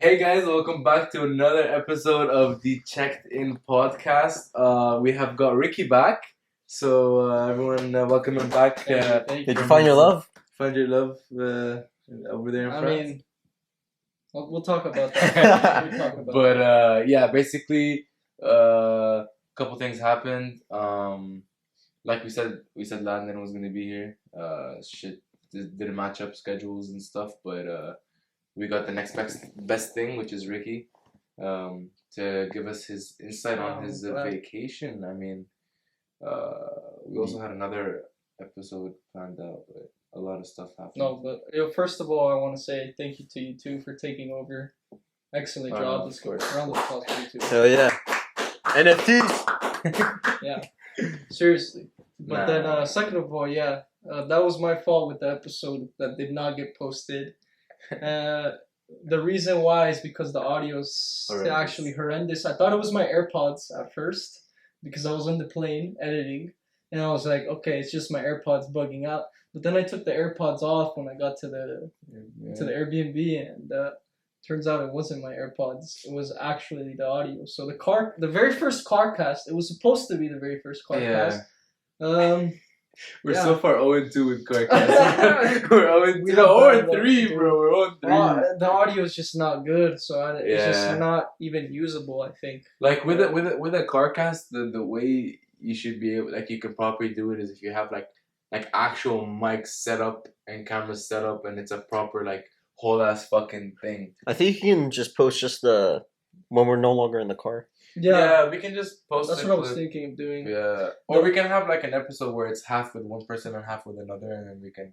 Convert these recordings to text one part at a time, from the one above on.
Hey guys, welcome back to another episode of the Checked In podcast. We have got Ricky back, so everyone, welcome him back. Thank Did you you. find your love? Find your love over there in I France. mean, we'll talk about that. We'll talk about But yeah, basically, a couple things happened. Like we said Landon was gonna be here. Shit didn't match up schedules and stuff, but we got the next best thing, which is Ricky, to give us his insight on his vacation. I mean, we also had another episode planned out, but a lot of stuff happened. No, but first of all, I want to say thank you to you two for taking over. Excellent job. Of course. Round of applause for you two. Hell yeah. NFTs. Yeah, seriously. But Nah. then, second of all, yeah, that was my fault with the episode that did not get posted. The reason why is because the audio's Horrendous. actually horrendous. I thought it was my AirPods at first because I was on the plane editing, and I was like, okay, it's just my AirPods bugging out. But then I took the AirPods off when I got to the Airbnb, and turns out it wasn't my AirPods. It was actually the audio. So the very first CarCast, it was supposed to be the very first CarCast. We're Yeah. so far 0-2 with CarCast. We're 0-2. We No, don't 0-3, know. bro. We're 0-3. The audio is just not good, so it's Yeah. just not even usable, I think. Like with a CarCast, the way you should be able, like, you can properly do it is if you have like actual mics set up and cameras set up, and it's a proper like whole ass fucking thing. I think you can just post just the when we're no longer in the car. Yeah, we can just post. that's the what I was clip. thinking of doing. Yeah, or we can have like an episode where it's half with one person and half with another, and then we can,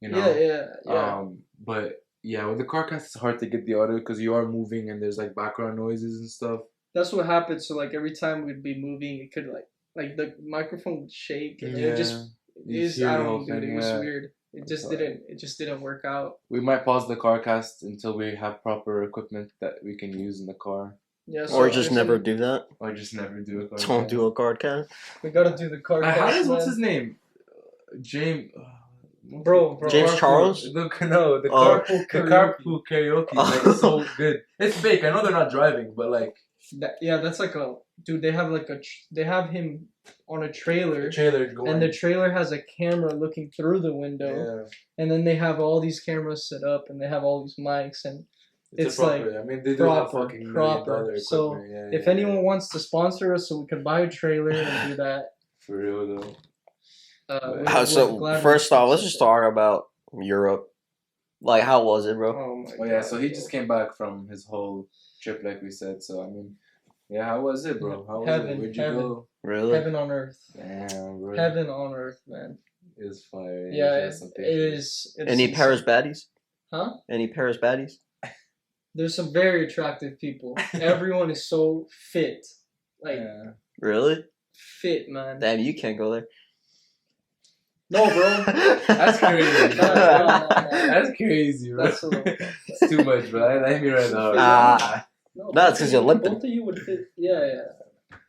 you know. Yeah. But yeah, with the CarCast, it's hard to get the audio because you are moving and there's like background noises and stuff. That's what happened. So like every time we'd be moving, it could like the microphone would shake, and it just You hear I the don't whole know, dude. thing, It was yeah. weird. It just Sorry. didn't work out. We might pause the CarCast until we have proper equipment that we can use in the car, Yeah. Or so just there's never some- do that. or just never do a CarCast. Don't do a card cast. We gotta do the car. What's his name? James. Bro. James Carpool- Charles? The Oh. carpool karaoke. Like, it's so good. It's fake. I know they're not driving, but like That's like a dude. They have like they have him on a trailer. the trailer going. And the trailer has a camera looking through the window, and then they have all these cameras set up, and they have all these mics, and it's a proper, like I mean, they do have proper, fucking $1 proper. million So, equipment. if anyone wants to sponsor us, so we can buy a trailer and do that. For real though. we're So glad first we off, let's accepted just talk about Europe. Like, how was it, that. bro? Oh my Oh yeah, God, so he bro. just came back from his whole trip, like we said. So I mean, yeah, how was it, bro? How was Heaven, it? Where'd you heaven. go? Really? Heaven on earth. Damn, bro. Heaven on earth, man. It was fire. Yeah, It was some pictures. it's Any Paris baddies? Huh? Any Paris baddies? There's some very attractive people. Everyone is so fit, like Yeah. Really? fit, man. Damn, you can't go there. No, bro. That's crazy. No. That's crazy, bro. That's a little. It's too much, bro. Let me right now. Ah. No, No, it's both 'cause of you're you- limping. Both of you would fit. Yeah.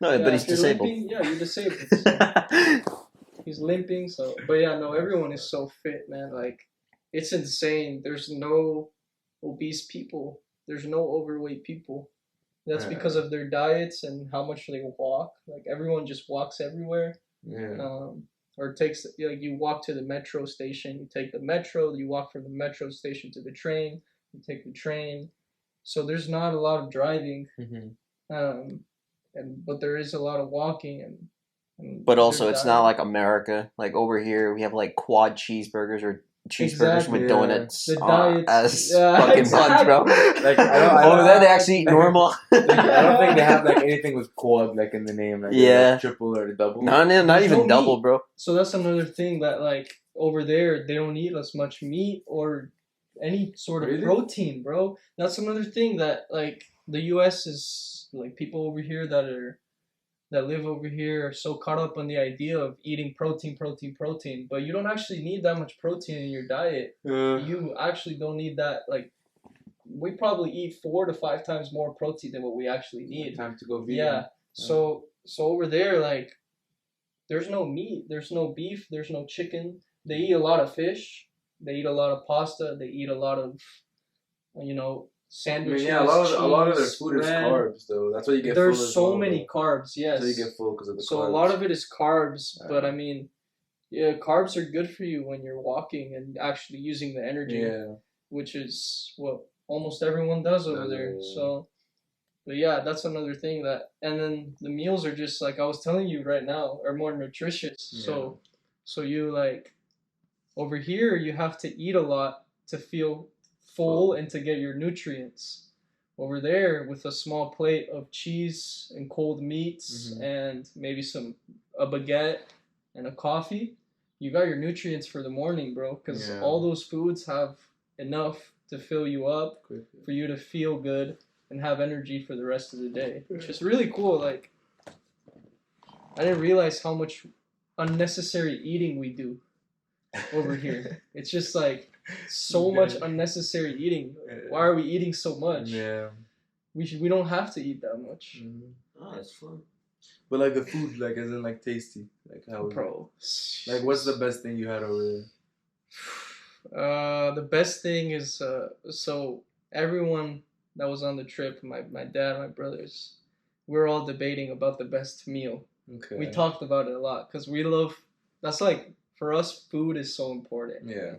No, Yeah, but he's if you're disabled. limping, yeah, you're disabled. So he's limping. So, but yeah, no, everyone is so fit, man. Like, it's insane. There's no obese people. There's no overweight people. That's Yeah. because of their diets and how much they walk. Like, everyone just walks everywhere. Yeah. Or takes like you walk to the metro station. You take the metro. You walk from the metro station to the train. You take the train. So there's not a lot of driving. Mm-hmm. But there is a lot of walking and But also, there's it's not diet. like America. Like, over here, we have, like, quad cheeseburgers or cheeseburgers Exactly, with yeah. donuts The diets- as yeah, fucking buns, bro. Like, I don't- Over there, they actually eat normal. Like, I don't think they have like anything with quad like in the name. Like, Yeah. like triple or double. Not There's even no double, meat. bro. So that's another thing that like over there they don't eat as much meat or any sort of Really? protein, bro. That's another thing that like the U.S. is like people over here that live over here are so caught up on the idea of eating protein, but you don't actually need that much protein in your diet. You actually don't need that. Like, we probably eat 4 to 5 times more protein than what we actually need. Time to go vegan. Yeah. So over there, like, there's no meat, there's no beef, there's no chicken. They eat a lot of fish. They eat a lot of pasta. They eat a lot of, sandwiches. yeah, a lot of their cheese, food is bread. carbs though. That's why you get There's full as so well, many though. carbs, yes. So you get full because of the So carbs. a lot of it is carbs, Yeah. but I mean, yeah, carbs are good for you when you're walking and actually using the energy, Yeah. which is what almost everyone does over there. Yeah. So, but yeah, that's another thing that, and then the meals are just like I was telling you right now, are more nutritious. Yeah. So you like over here you have to eat a lot to feel full and to get your nutrients. Over there, with a small plate of cheese and cold meats and maybe a baguette and a coffee, you got your nutrients for the morning, bro. Because all those foods have enough to fill you up for you to feel good and have energy for the rest of the day, which is really cool. Like, I didn't realize how much unnecessary eating we do over here. It's just like so much unnecessary eating. Why are we eating so much? Yeah. We don't have to eat that much. Oh, that's fun. But like the food, like as in like tasty, like how? Bro. Like what's the best thing you had over there? The best thing is so everyone that was on the trip, my dad, my brothers, we're all debating about the best meal. Okay. We talked about it a lot because we love. That's like for us, food is so important. Yeah.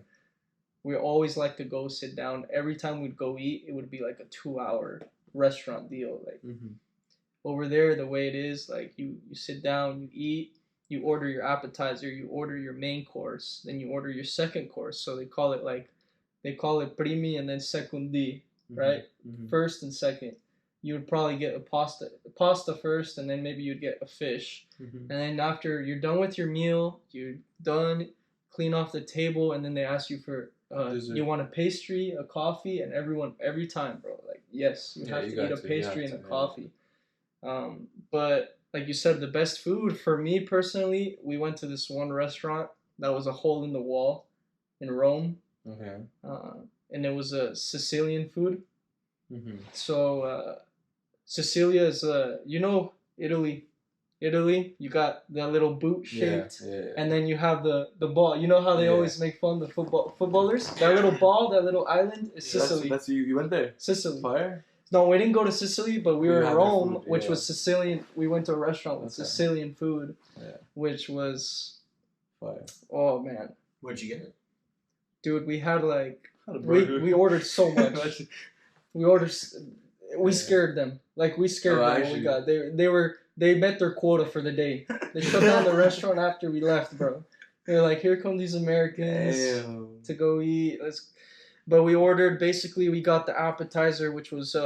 We always like to go sit down. Every time we'd go eat, it would be like a 2-hour restaurant deal. Like over there, the way it is, like you sit down, you eat, you order your appetizer, you order your main course, then you order your second course. So they call it primi and then secundi, right? First and second. You would probably get a pasta first, and then maybe you'd get a fish. And then after you're done with your meal, you're done, clean off the table, and then they ask you for you want a pastry, a coffee, and every time, bro, like yes, you have to eat a pastry and a coffee. But like you said, the best food for me personally, we went to this one restaurant that was a hole in the wall in Rome. Okay. And it was a Sicilian food. So Sicilia is Italy. Italy, you got that little boot shaped, and then you have the ball. You know how they always make fun of the footballers? That little ball, that little island is Sicily. That's you went there? Sicily. Fire? No, we didn't go to Sicily, but we were in Rome, which was Sicilian. We went to a restaurant with Sicilian food, which was fire. Oh man, What'd you get? Dude, we had like we ordered so much. We scared them. Like we scared them when we got. They met their quota for the day. They shut down the restaurant after we left, bro. They're like, here come these Americans to go eat. But we ordered, basically we got the appetizer, which was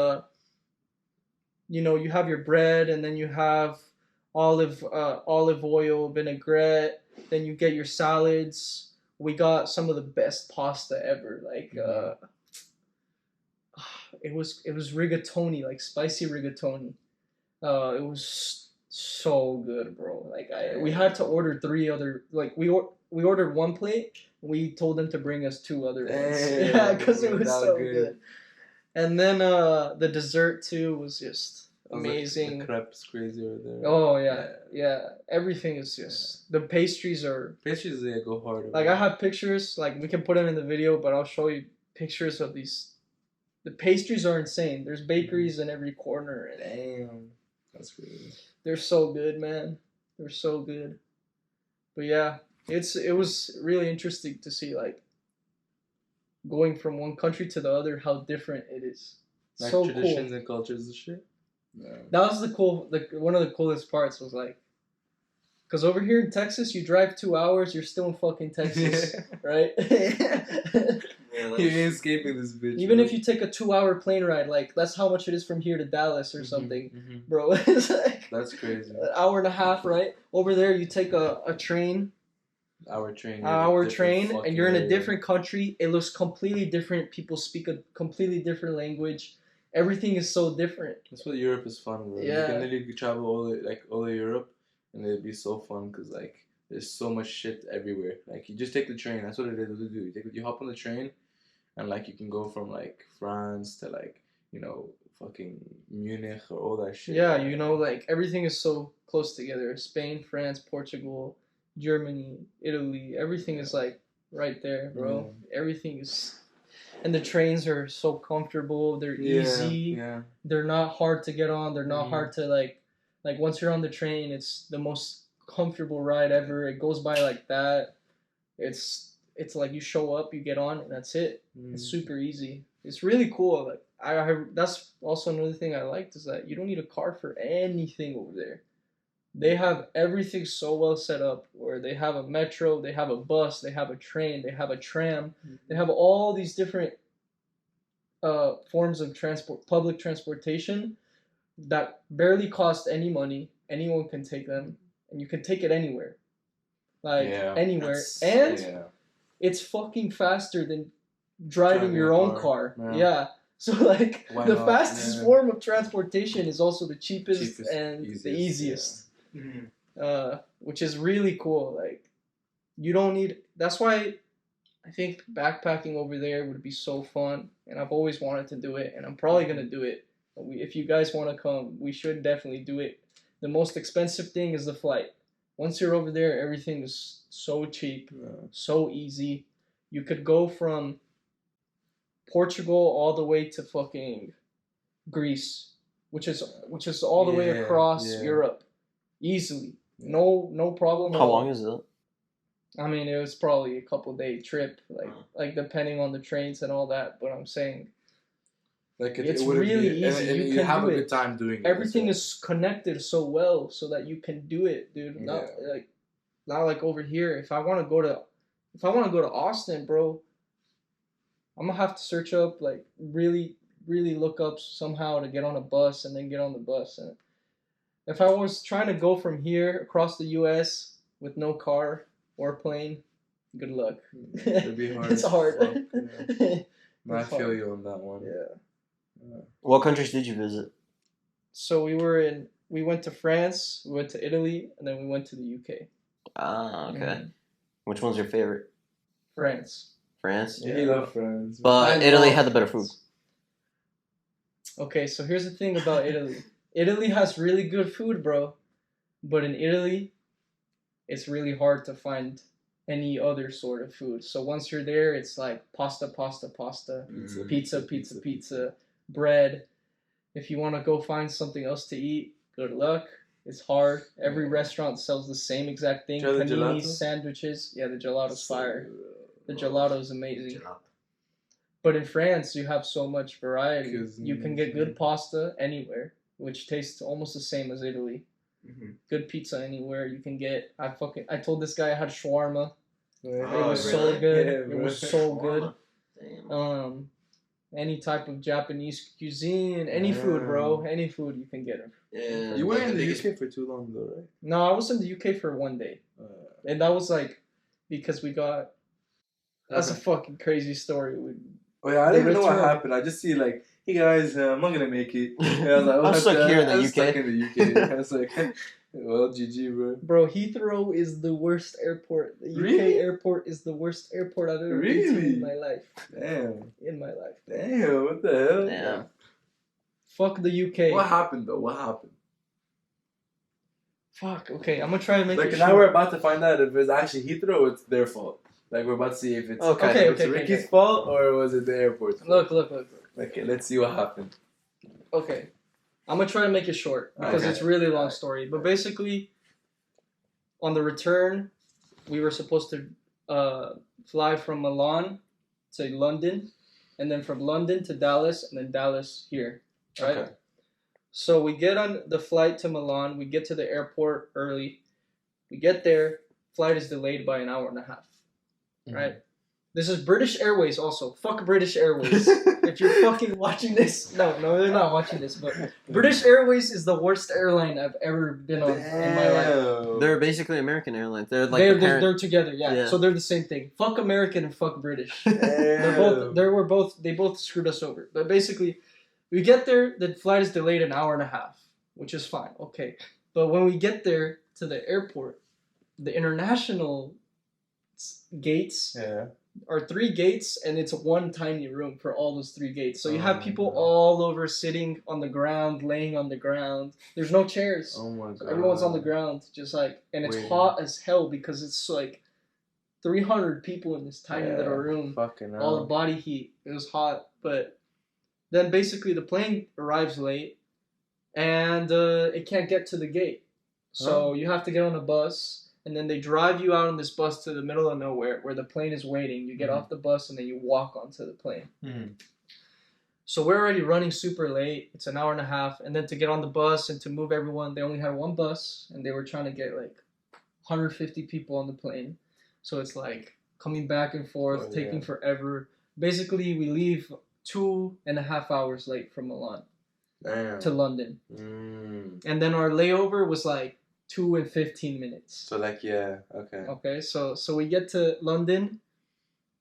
you have your bread and then you have olive oil, vinaigrette, then you get your salads. We got some of the best pasta ever. Like it was rigatoni, like spicy rigatoni. It was so good, bro. Like we had to order 3 other. Like we ordered 1 plate. We told them to bring us 2 other ones. Yeah, because it was so good. And then the dessert too was just amazing. The crepes crazy over there. Oh yeah. Everything is just the pastries are. Pastries go hard. Like I have pictures. Like we can put them in the video, but I'll show you pictures of these. The pastries are insane. There's bakeries in every corner. Damn. That's crazy. They're so good, man. They're so good. But yeah, it was really interesting to see like going from one country to the other, how different it is. Like so traditions cool. and cultures and shit. Yeah. That was one of the coolest parts was like, because over here in Texas, you drive 2 hours, you're still in fucking Texas, right? You ain't escaping this bitch. Even if you take a 2-hour plane ride, like that's how much it is from here to Dallas or something, bro. It's like that's crazy. An hour and a half, right? Over there, you take a train. Our train. And you're in a different country. It looks completely different. People speak a completely different language. Everything is so different. That's what Europe is fun, bro. Yeah. You can literally travel all of Europe, and it'd be so fun because like there's so much shit everywhere. Like you just take the train. That's what it is to do. You hop on the train, and like you can go from like France to like fucking Munich or all that shit. Yeah, like everything is so close together. Spain, France, Portugal, Germany, Italy. Everything is like right there, bro. Everything is. And the trains are so comfortable. They're easy. Yeah. They're not hard to get on. They're not hard to like once you're on the train, it's the most comfortable ride ever. It goes by like that. It's like you show up, you get on, and that's it. It's super easy. It's really cool. Like that's also another thing I liked is that you don't need a car for anything over there. They have everything so well set up where they have a metro, they have a bus, they have a train, they have a tram, they have all these different forms of public transportation that barely cost any money. Anyone can take them, and you can take it anywhere, anywhere, and it's fucking faster than driving your own car. Yeah. So like the fastest form of transportation is also the cheapest and the easiest. Which is really cool. Like you don't need. That's why I think backpacking over there would be so fun, and I've always wanted to do it, and I'm probably gonna do it. If you guys want to come, we should definitely do it. The most expensive thing is the flight. Once you're over there, everything is so cheap, so easy. You could go from Portugal all the way to fucking Greece, which is all the way across Europe, easily. No problem. How long is it? I mean, it was probably a couple-day trip, like depending on the trains and all that. But I'm saying, like it's really easy. And you can have a good time doing it. Everything is connected so well, so that you can do it, dude. Not like over here. If I want to go to Austin, bro, I'm gonna have to search up like really look up somehow to get on a bus and then get on the bus. And if I was trying to go from here across the U.S. with no car or plane, good luck. It'd be hard. It's hard. I feel you on that one. Yeah. What countries did you visit? So we went to France, we went to Italy, and then we went to the UK. Ah, okay. Which one's your favorite? France. France? Yeah, he loves France. But Italy had the better food. Okay, so here's the thing about Italy. Italy has really good food, bro. But in Italy, it's really hard to find any other sort of food. So once you're there, it's like pasta, pizza, bread. If you want to go find something else to eat, good luck. It's hard. Every restaurant sells the same exact thing. Panini, sandwiches. Yeah, the gelato's fire. The gelato is amazing. But in France, you have so much variety. You can get good pasta anywhere, which tastes almost the same as Italy. Good pizza anywhere you can get. I told this guy I had shawarma. It was so good. It was so good. Damn. Any type of Japanese cuisine, any food, bro. Any food you can get. Yeah. You were in the UK for too long, though, right? No, I was in the UK for 1 day, and that was like because we got. That's a fucking crazy story. Oh yeah, I didn't even know what happened. I just see like, hey guys, I'm not gonna make it. And I was like, I'm stuck here in the UK. Stuck in the UK. I was like, well, GG, bro. Bro, Heathrow is the worst airport. The UK airport is the worst airport I've ever been to in my life. Damn. In my life. Damn, what the hell? Damn. Fuck the UK. What happened though? What happened? Fuck. Okay, I'm gonna try to make it. Now we're about to find out if it's actually Heathrow or it's their fault. Like we're about to see if it's Ricky's fault or was it the airport's fault. Look. Okay, let's see what happened. Okay, I'm gonna try to make it short because it's really long story. But basically, on the return, we were supposed to fly from Milan to London, and then from London to Dallas, and then Dallas here, right? Okay. So we get on the flight to Milan. We get to the airport early. We get there. Flight is delayed by 1.5 hours. Right? This is British Airways also. Fuck British Airways. If you're fucking watching this. No, they're not watching this. But British Airways is the worst airline I've ever been on in my life. They're basically American Airlines. They're like they're together, yeah. So they're the same thing. Fuck American and fuck British. They both screwed us over. But basically, we get there, the flight is delayed 1.5 hours, which is fine. Okay. But when we get there to the airport, the international gates are 3 gates, and it's one tiny room for all those 3 gates. So you have people all over sitting on the ground, laying on the ground. There's no chairs. Oh my god. Everyone's on the ground, just like, and it's hot as hell because it's like 300 people in this tiny little room. Fucking hell. All the body heat. It was hot, but then basically the plane arrives late, and it can't get to the gate. So you have to get on a bus, and then they drive you out on this bus to the middle of nowhere where the plane is waiting. You get off the bus, and then you walk onto the plane. So we're already running super late. It's an hour and a half. And then to get on the bus and to move everyone, they only had one bus, and they were trying to get like 150 people on the plane. So it's like coming back and forth, taking forever. Basically, we leave 2.5 hours late from Milan to London. And then our layover was like 2 and 15 minutes. So like, yeah, okay. Okay, so we get to London.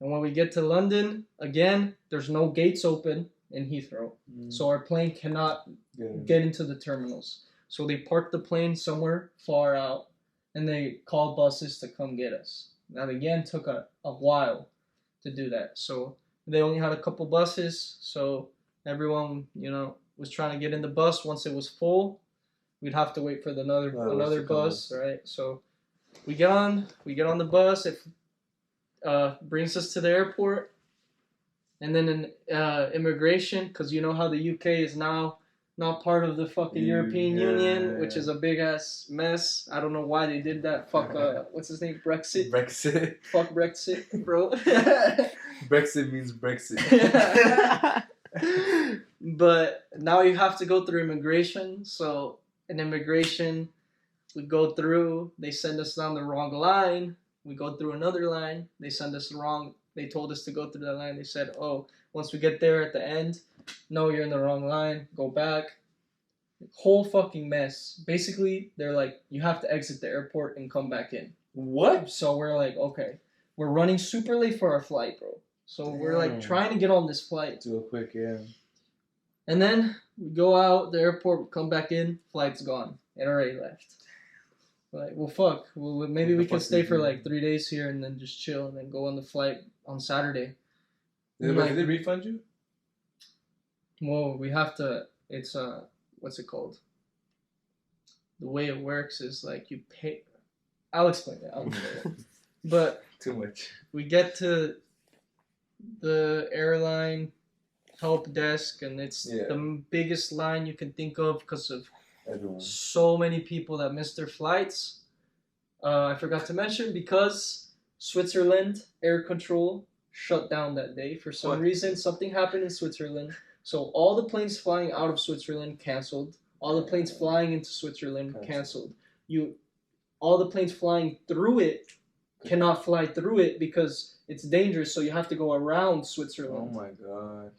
And when we get to London, again, there's no gates open in Heathrow. So our plane cannot get into the terminals. So they park the plane somewhere far out, and they call buses to come get us. That again took a while to do that. So they only had a couple buses, so everyone, was trying to get in the bus. Once it was full, we'd have to wait for another bus, right? So we get on the bus. It brings us to the airport. And then in immigration, because you know how the UK is now not part of the fucking European Union, which is a big ass mess. I don't know why they did that. Fuck, what's his name? Brexit. Fuck Brexit, bro. Brexit means Brexit. But now you have to go through immigration. So in immigration, we go through. They send us down the wrong line. We go through another line. They send us wrong. They told us to go through that line. They said, oh, once we get there at the end, no, you're in the wrong line. Go back. Whole fucking mess. Basically, they're like, you have to exit the airport and come back in. What? So we're like, okay. We're running super late for our flight, bro. So we're like trying to get on this flight. Do it quick, yeah. And then we go out the airport, we come back in, flight's gone. It already left. We're like, well, fuck. Well, maybe we can stay for like 3 days here and then just chill and then go on the flight on Saturday. Did they refund you? Well, we have to. It's what's it called? The way it works is like you pay. I'll explain it. But too much. We get to the airline help desk, and it's the biggest line you can think of because of so many people that missed their flights. I forgot to mention because Switzerland air control shut down that day for some reason. Something happened in Switzerland. So all the planes flying out of Switzerland canceled. All the planes flying into Switzerland canceled. All the planes flying through it cannot fly through it because it's dangerous. So you have to go around Switzerland. Oh my god.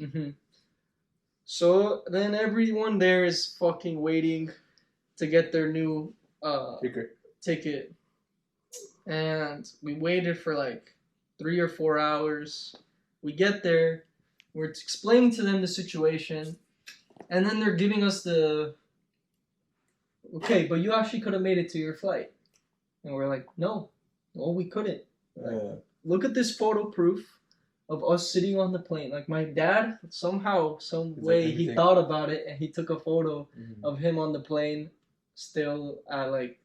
So then everyone there is fucking waiting to get their new ticket. And we waited for like 3 or 4 hours. We get there. We're explaining to them the situation. And then they're giving us okay, but you actually could have made it to your flight. And we're like, no, we couldn't. Like, look at this photo proof of us sitting on the plane. Like my dad, somehow, some way, he thought about it and he took a photo of him on the plane still at like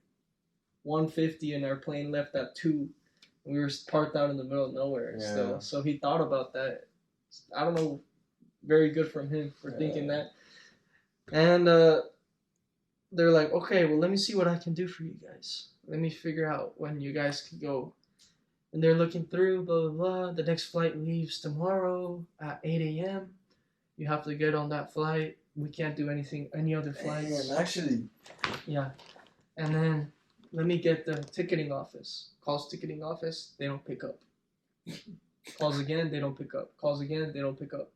1:50 and our plane left at 2. We were parked out in the middle of nowhere still. So he thought about that. I don't know, very good from him for thinking that. And they're like, okay, well, let me see what I can do for you guys. Let me figure out when you guys can go. And they're looking through, blah, blah, blah. The next flight leaves tomorrow at 8 a.m. You have to get on that flight. We can't do any other flights. Man, actually. Yeah. And then let me get the ticketing office. Calls ticketing office, they don't pick up. Calls again, they don't pick up. Calls again, they don't pick up.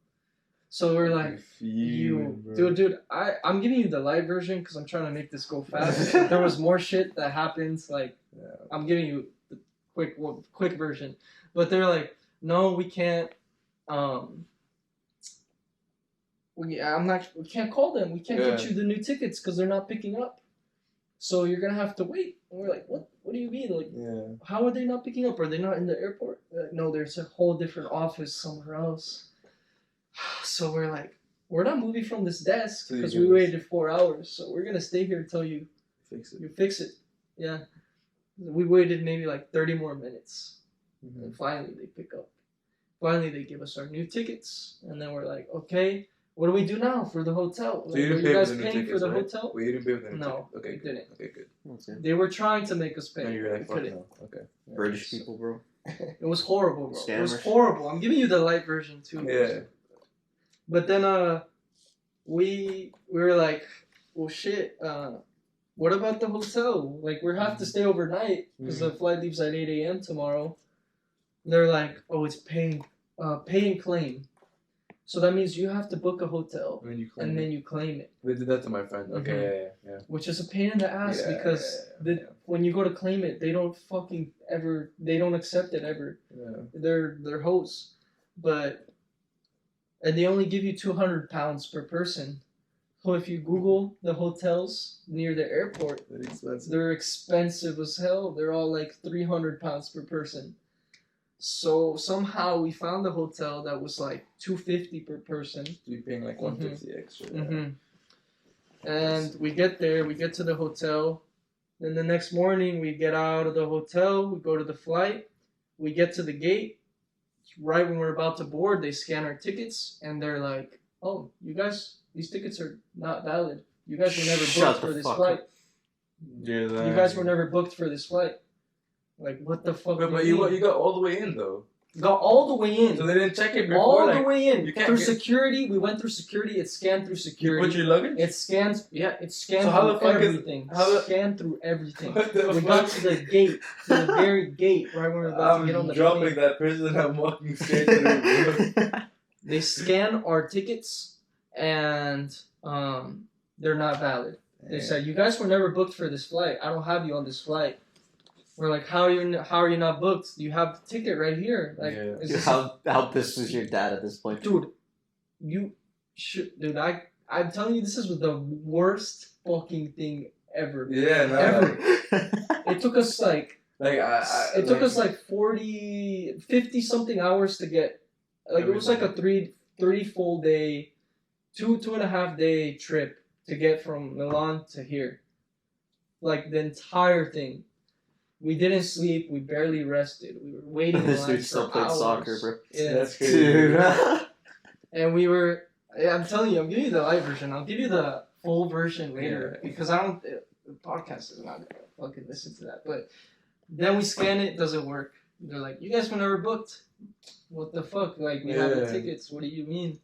So we're like, dude, I'm giving you the live version because I'm trying to make this go fast. There was more shit that happens. Like, I'm giving you the quick version. But they're like, no, we can't. We can't call them. We can't get you the new tickets because they're not picking up. So you're gonna have to wait. And we're like, what? What do you mean? Like, how are they not picking up? Are they not in the airport? Like, no, there's a whole different office somewhere else. So we're like, we're not moving from this desk because we waited 4 hours. So we're gonna stay here until you fix it. Yeah. We waited maybe like 30 more minutes. And finally, they pick up. Finally, they give us our new tickets, and then we're like, okay, what do we do now for the hotel? So Like, you didn't were pay you guys for the new paying tickets, for the right? hotel? Well, you didn't pay for the new No, tickets. Okay, we good. didn't. Okay, good. That's it. They were trying to make us pay. And you're like, We fuck couldn't. no. Okay. British people, bro. It was horrible, bro. It was Scammers. horrible. I'm giving you the light version too. Yeah. But then we were like, well shit, what about the hotel? Like we have to stay overnight because the flight leaves at 8 a.m. tomorrow. They're like, oh, it's pay and claim. So that means you have to book a hotel And you claim and it. then you claim it. They did that to my friend. Okay, yeah. Which is a pain in the ass Yeah, because yeah. when you go to claim it, they don't they don't accept it ever. Yeah. They're hosts. And they only give you £200 per person. So if you Google the hotels near the airport, Very expensive. they're expensive as hell. They're all like £300 per person. So somehow we found a hotel that was like $250 per person. You're paying like $150 extra. And we get there, we get to the hotel. Then the next morning we get out of the hotel, we go to the flight, we get to the gate. Right when we're about to board, they scan our tickets and they're like, "Oh, you guys, these tickets are not valid. You guys were never Shut booked the for this fuck flight. You You guys were never booked for this flight." Like, what the fuck? But do you mean? got all the way in though. Got all the way in. So they didn't check it before. All like, the way in. you can't Through get- security. We went through security. It scanned through You security. put your luggage. It scans. Yeah, it scanned So how through the fuck is- everything. how the- Scanned through everything. What the We fuck? got to the gate, to the very gate, right when we were about to get on I'm the dropping plane. that person. I'm walking straight through. They scan our tickets, and they're not valid. They said, "You guys were never booked for this flight. I don't have you on this flight." We're like, "How are you not booked? You have the ticket right here." Like, Yeah. is this How pissed was your dad at this point? dude? You should, dude. I'm telling you, this is the worst fucking thing ever. Yeah, no. Ever. It took us like Like took us like 50 something hours to get. Like it was like a three full day, 2.5 day trip to get from Milan to here. Like the entire thing. We didn't sleep. We barely rested. We were waiting in This line dude still for played hours. soccer, bro. Yeah. That's crazy. Dude. And we were. I'm telling you, I'm giving you the live version. I'll give you the full version later because I don't. The podcast is not gonna fucking listen to that. But then we scan it, doesn't work. They're like, "You guys were never booked. What the fuck? Like we have the Yeah. tickets. What do you mean?"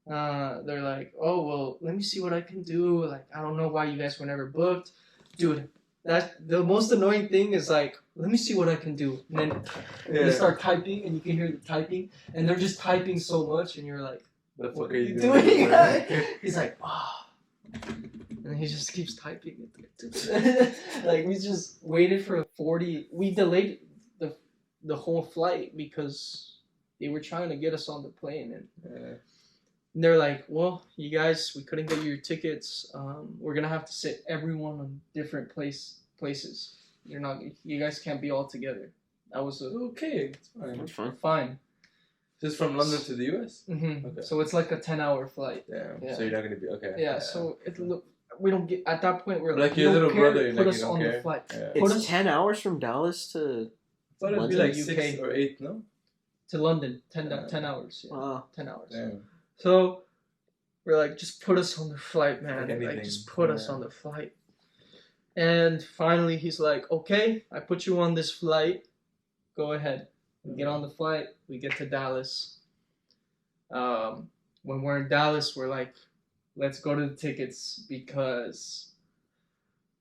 They're like, "Oh well, let me see what I can do. Like I don't know why you guys were never booked, dude." That the most annoying thing is like, let me see what I can do. And then they start typing, and you can hear the typing, and they're just typing so much, and you're like, The fuck "What are are you you doing? doing?" He's like, "Ah," and he just keeps typing it. Like we just waited for 40. We delayed the whole flight because they were trying to get us on the plane, and they're like, "Well, you guys, we couldn't get you your tickets. We're gonna have to sit everyone on different places. You guys can't be all together." That was Okay, it's fine. That's fine. fine. Just from London to the US? Okay. So it's like a 10-hour flight. Damn. Yeah. So you're not gonna be okay. Yeah. So we don't get at that point. We're Like like, your "We don't little care, brother, put like, us you don't on care? the flight Yeah. Put It's us 10 hours from Dallas to. I thought it'd be London, like UK. 6 or 8, no? to London. 10 hours. Yeah. Wow. 10 hours. Damn. So we're like, just put us on the flight, man. Like Like, anything. just put us Yeah. on the flight. And finally, he's like, "Okay, I put you on this flight. Go ahead." We get on the flight. We get to Dallas. When we're in Dallas, we're like, "Let's go to the tickets," because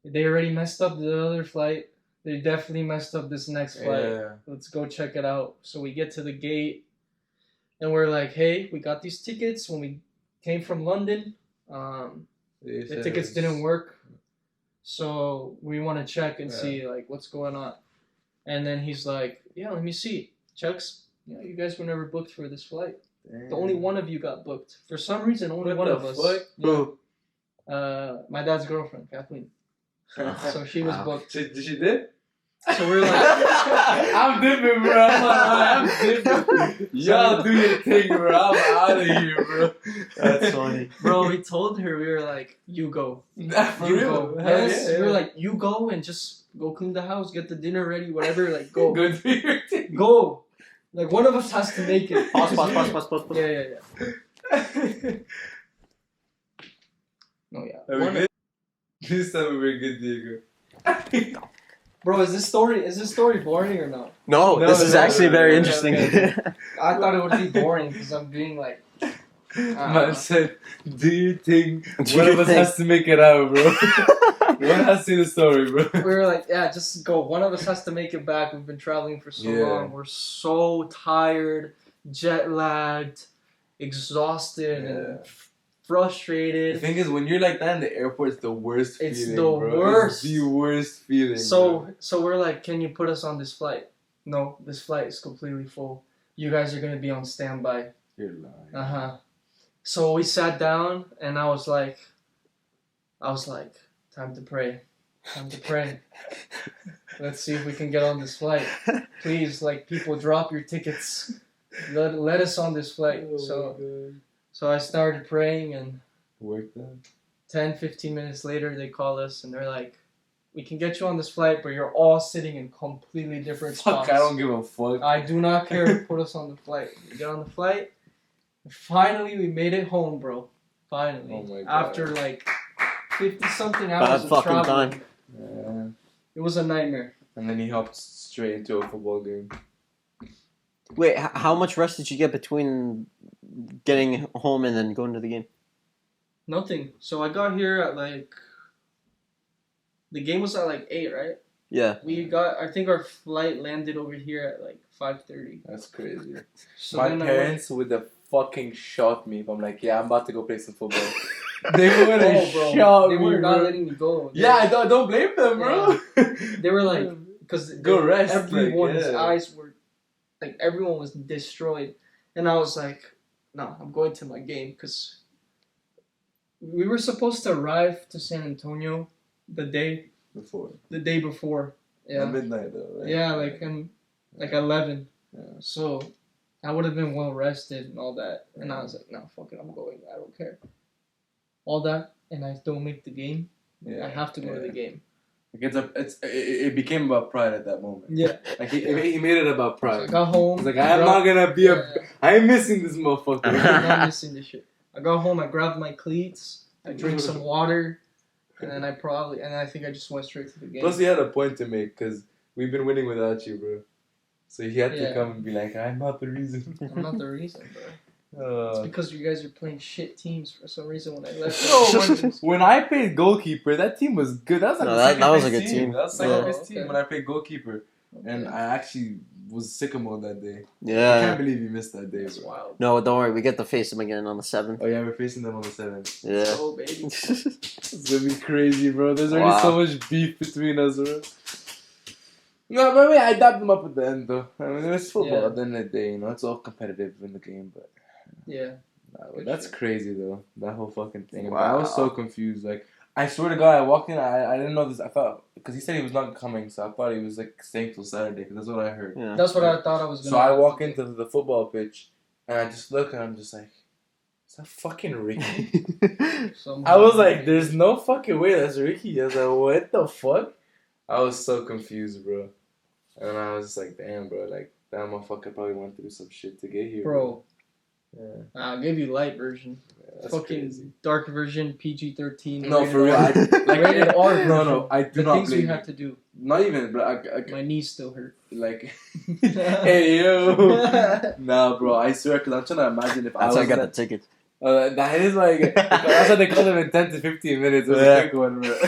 they already messed up the other flight. They definitely messed up this next flight. Yeah. Let's go check it out. So we get to the gate, and we're like, "Hey, we got these tickets when we came from London. The tickets didn't work, so we want to check and see like what's going on." And then he's like, "Yeah, let me see. Checks. Yeah, you guys were never booked for this flight. The only one of you got booked. For some reason, only one of us. Who? My dad's girlfriend, Kathleen. So she was Wow. booked. Did she did? So we're like, I'm different, bro. I'm different. Y'all do your thing, bro. I'm out of here, bro. That's funny. bro, we told her, we were like, you go. For You real. go. Hell Yes, yeah. we were like, you go and just go clean the house, get the dinner ready, whatever. Like, go. Go do your thing. Go. Like, one of us has to make it. Pause. Yeah. No, yeah. Are we good? This time we were good, Diego. Bro, is this story boring or not? No, this is actually very interesting. okay. I thought it would be boring because I'm being like. Man said, do you think Do one you of us think- has to make it out, bro? One has to see the story, bro. We were like, yeah, just go. One of us has to make it back. We've been traveling for so Yeah. long. We're so tired, jet lagged, exhausted, and The frustrated. thing is, when you're like that in the airport, it's the worst It's feeling, the bro. worst. It's the worst feeling, bro. So we're like, can you put us on this flight? No, this flight is completely full. You guys are gonna be on standby. You're lying. Uh-huh. So we sat down and I was like, time to pray. Time to pray. Let's see if we can get on this flight. Please, like, people, drop your tickets. Let us on this flight. So I started praying, and Worked out. 10-15 minutes later they call us and they're like, we can get you on this flight, but you're all sitting in completely different spots. Fuck, I don't give a fuck. I do not care. Put us on the flight. We get on the flight. Finally, we made it home, bro. Finally. Oh my God. After like 50-something Bad hours of fucking traveling. time. Yeah. It was a nightmare. And then he hopped straight into a football game. Wait, how much rest did you get between getting home and then going to the game? Nothing. So I got here at like... The game was at like 8, right? Yeah. I think our flight landed over here at like 5:30. That's crazy. So My then parents would have fucking shot me if I'm like, yeah, I'm about to go play some football. They would have bro. shot They me, were not bro. letting me go. Yeah, I don't blame them, bro. They were like... Because Go rest, everyone's like, yeah. eyes were... Like, everyone was destroyed. And I was like, no, I'm going to my game. Because we were supposed to arrive to San Antonio the day before. Yeah. At midnight, though, right? Yeah, like 11. Yeah. So I would have been well rested and all that. And I was like, no, fuck it, I'm going. I don't care. All that, and I don't make the game. Yeah. I have to go to the game. Like it became about pride at that moment. Yeah. Like he made it about So I pride. got home. He's like, I'm not gonna be I ain't missing this motherfucker. I'm not missing this shit. I got home, I grabbed my cleats, I drank some water, and then I think I just went straight to the game. Plus, he had a point to make because we've been winning without you, bro. So he had to Yeah. come and be like, I'm not the reason. I'm not the reason, bro. It's because you guys are playing shit teams for some reason when I left. when I played goalkeeper, that team was good. That was like No, the that second was best a good team. That was the second Yeah. best team Okay. when I played goalkeeper. And I actually was sicko that day. I Yeah. can't believe you missed that day, That's bro. wild. No, don't worry. We get to face them again on the 7th. Oh yeah, we're facing them on the 7th. Yeah. Oh, baby. It's gonna be crazy, bro. There's already Wow. so much beef between us, bro. No, but I dapped them up at the end, though. I mean, it's football Yeah. at the end of the day, you know. It's all competitive in the game, but Yeah. but that's crazy, though. That whole fucking thing. Wow. I was so confused. Like, I swear to God, I walked in, I didn't know this. I thought, because he said he was not coming, so I thought he was, like, staying till Saturday, because that's what I heard. Yeah. That's what I thought I was gonna So I walk into the football pitch, and I just look, and I'm just like, is that fucking Ricky? I was like, there's no fucking way that's Ricky. I was like, what the fuck? I was so confused, bro. And I was just like, damn, bro. Like, that motherfucker probably went through some shit to get here. Bro, Yeah, I'll give you light version. that's Fucking crazy. dark version, PG-13. No, rated for real. R. Rated R version. No, I do The not things we blame had you. to do. Not even, bro. My knees still hurt. Like, hey, yo. Nah, bro. I swear, because I'm trying to imagine if That's I how I was got in the ticket. that is like, that's what they call them in 10 to 15 minutes. It was a quick one, bro.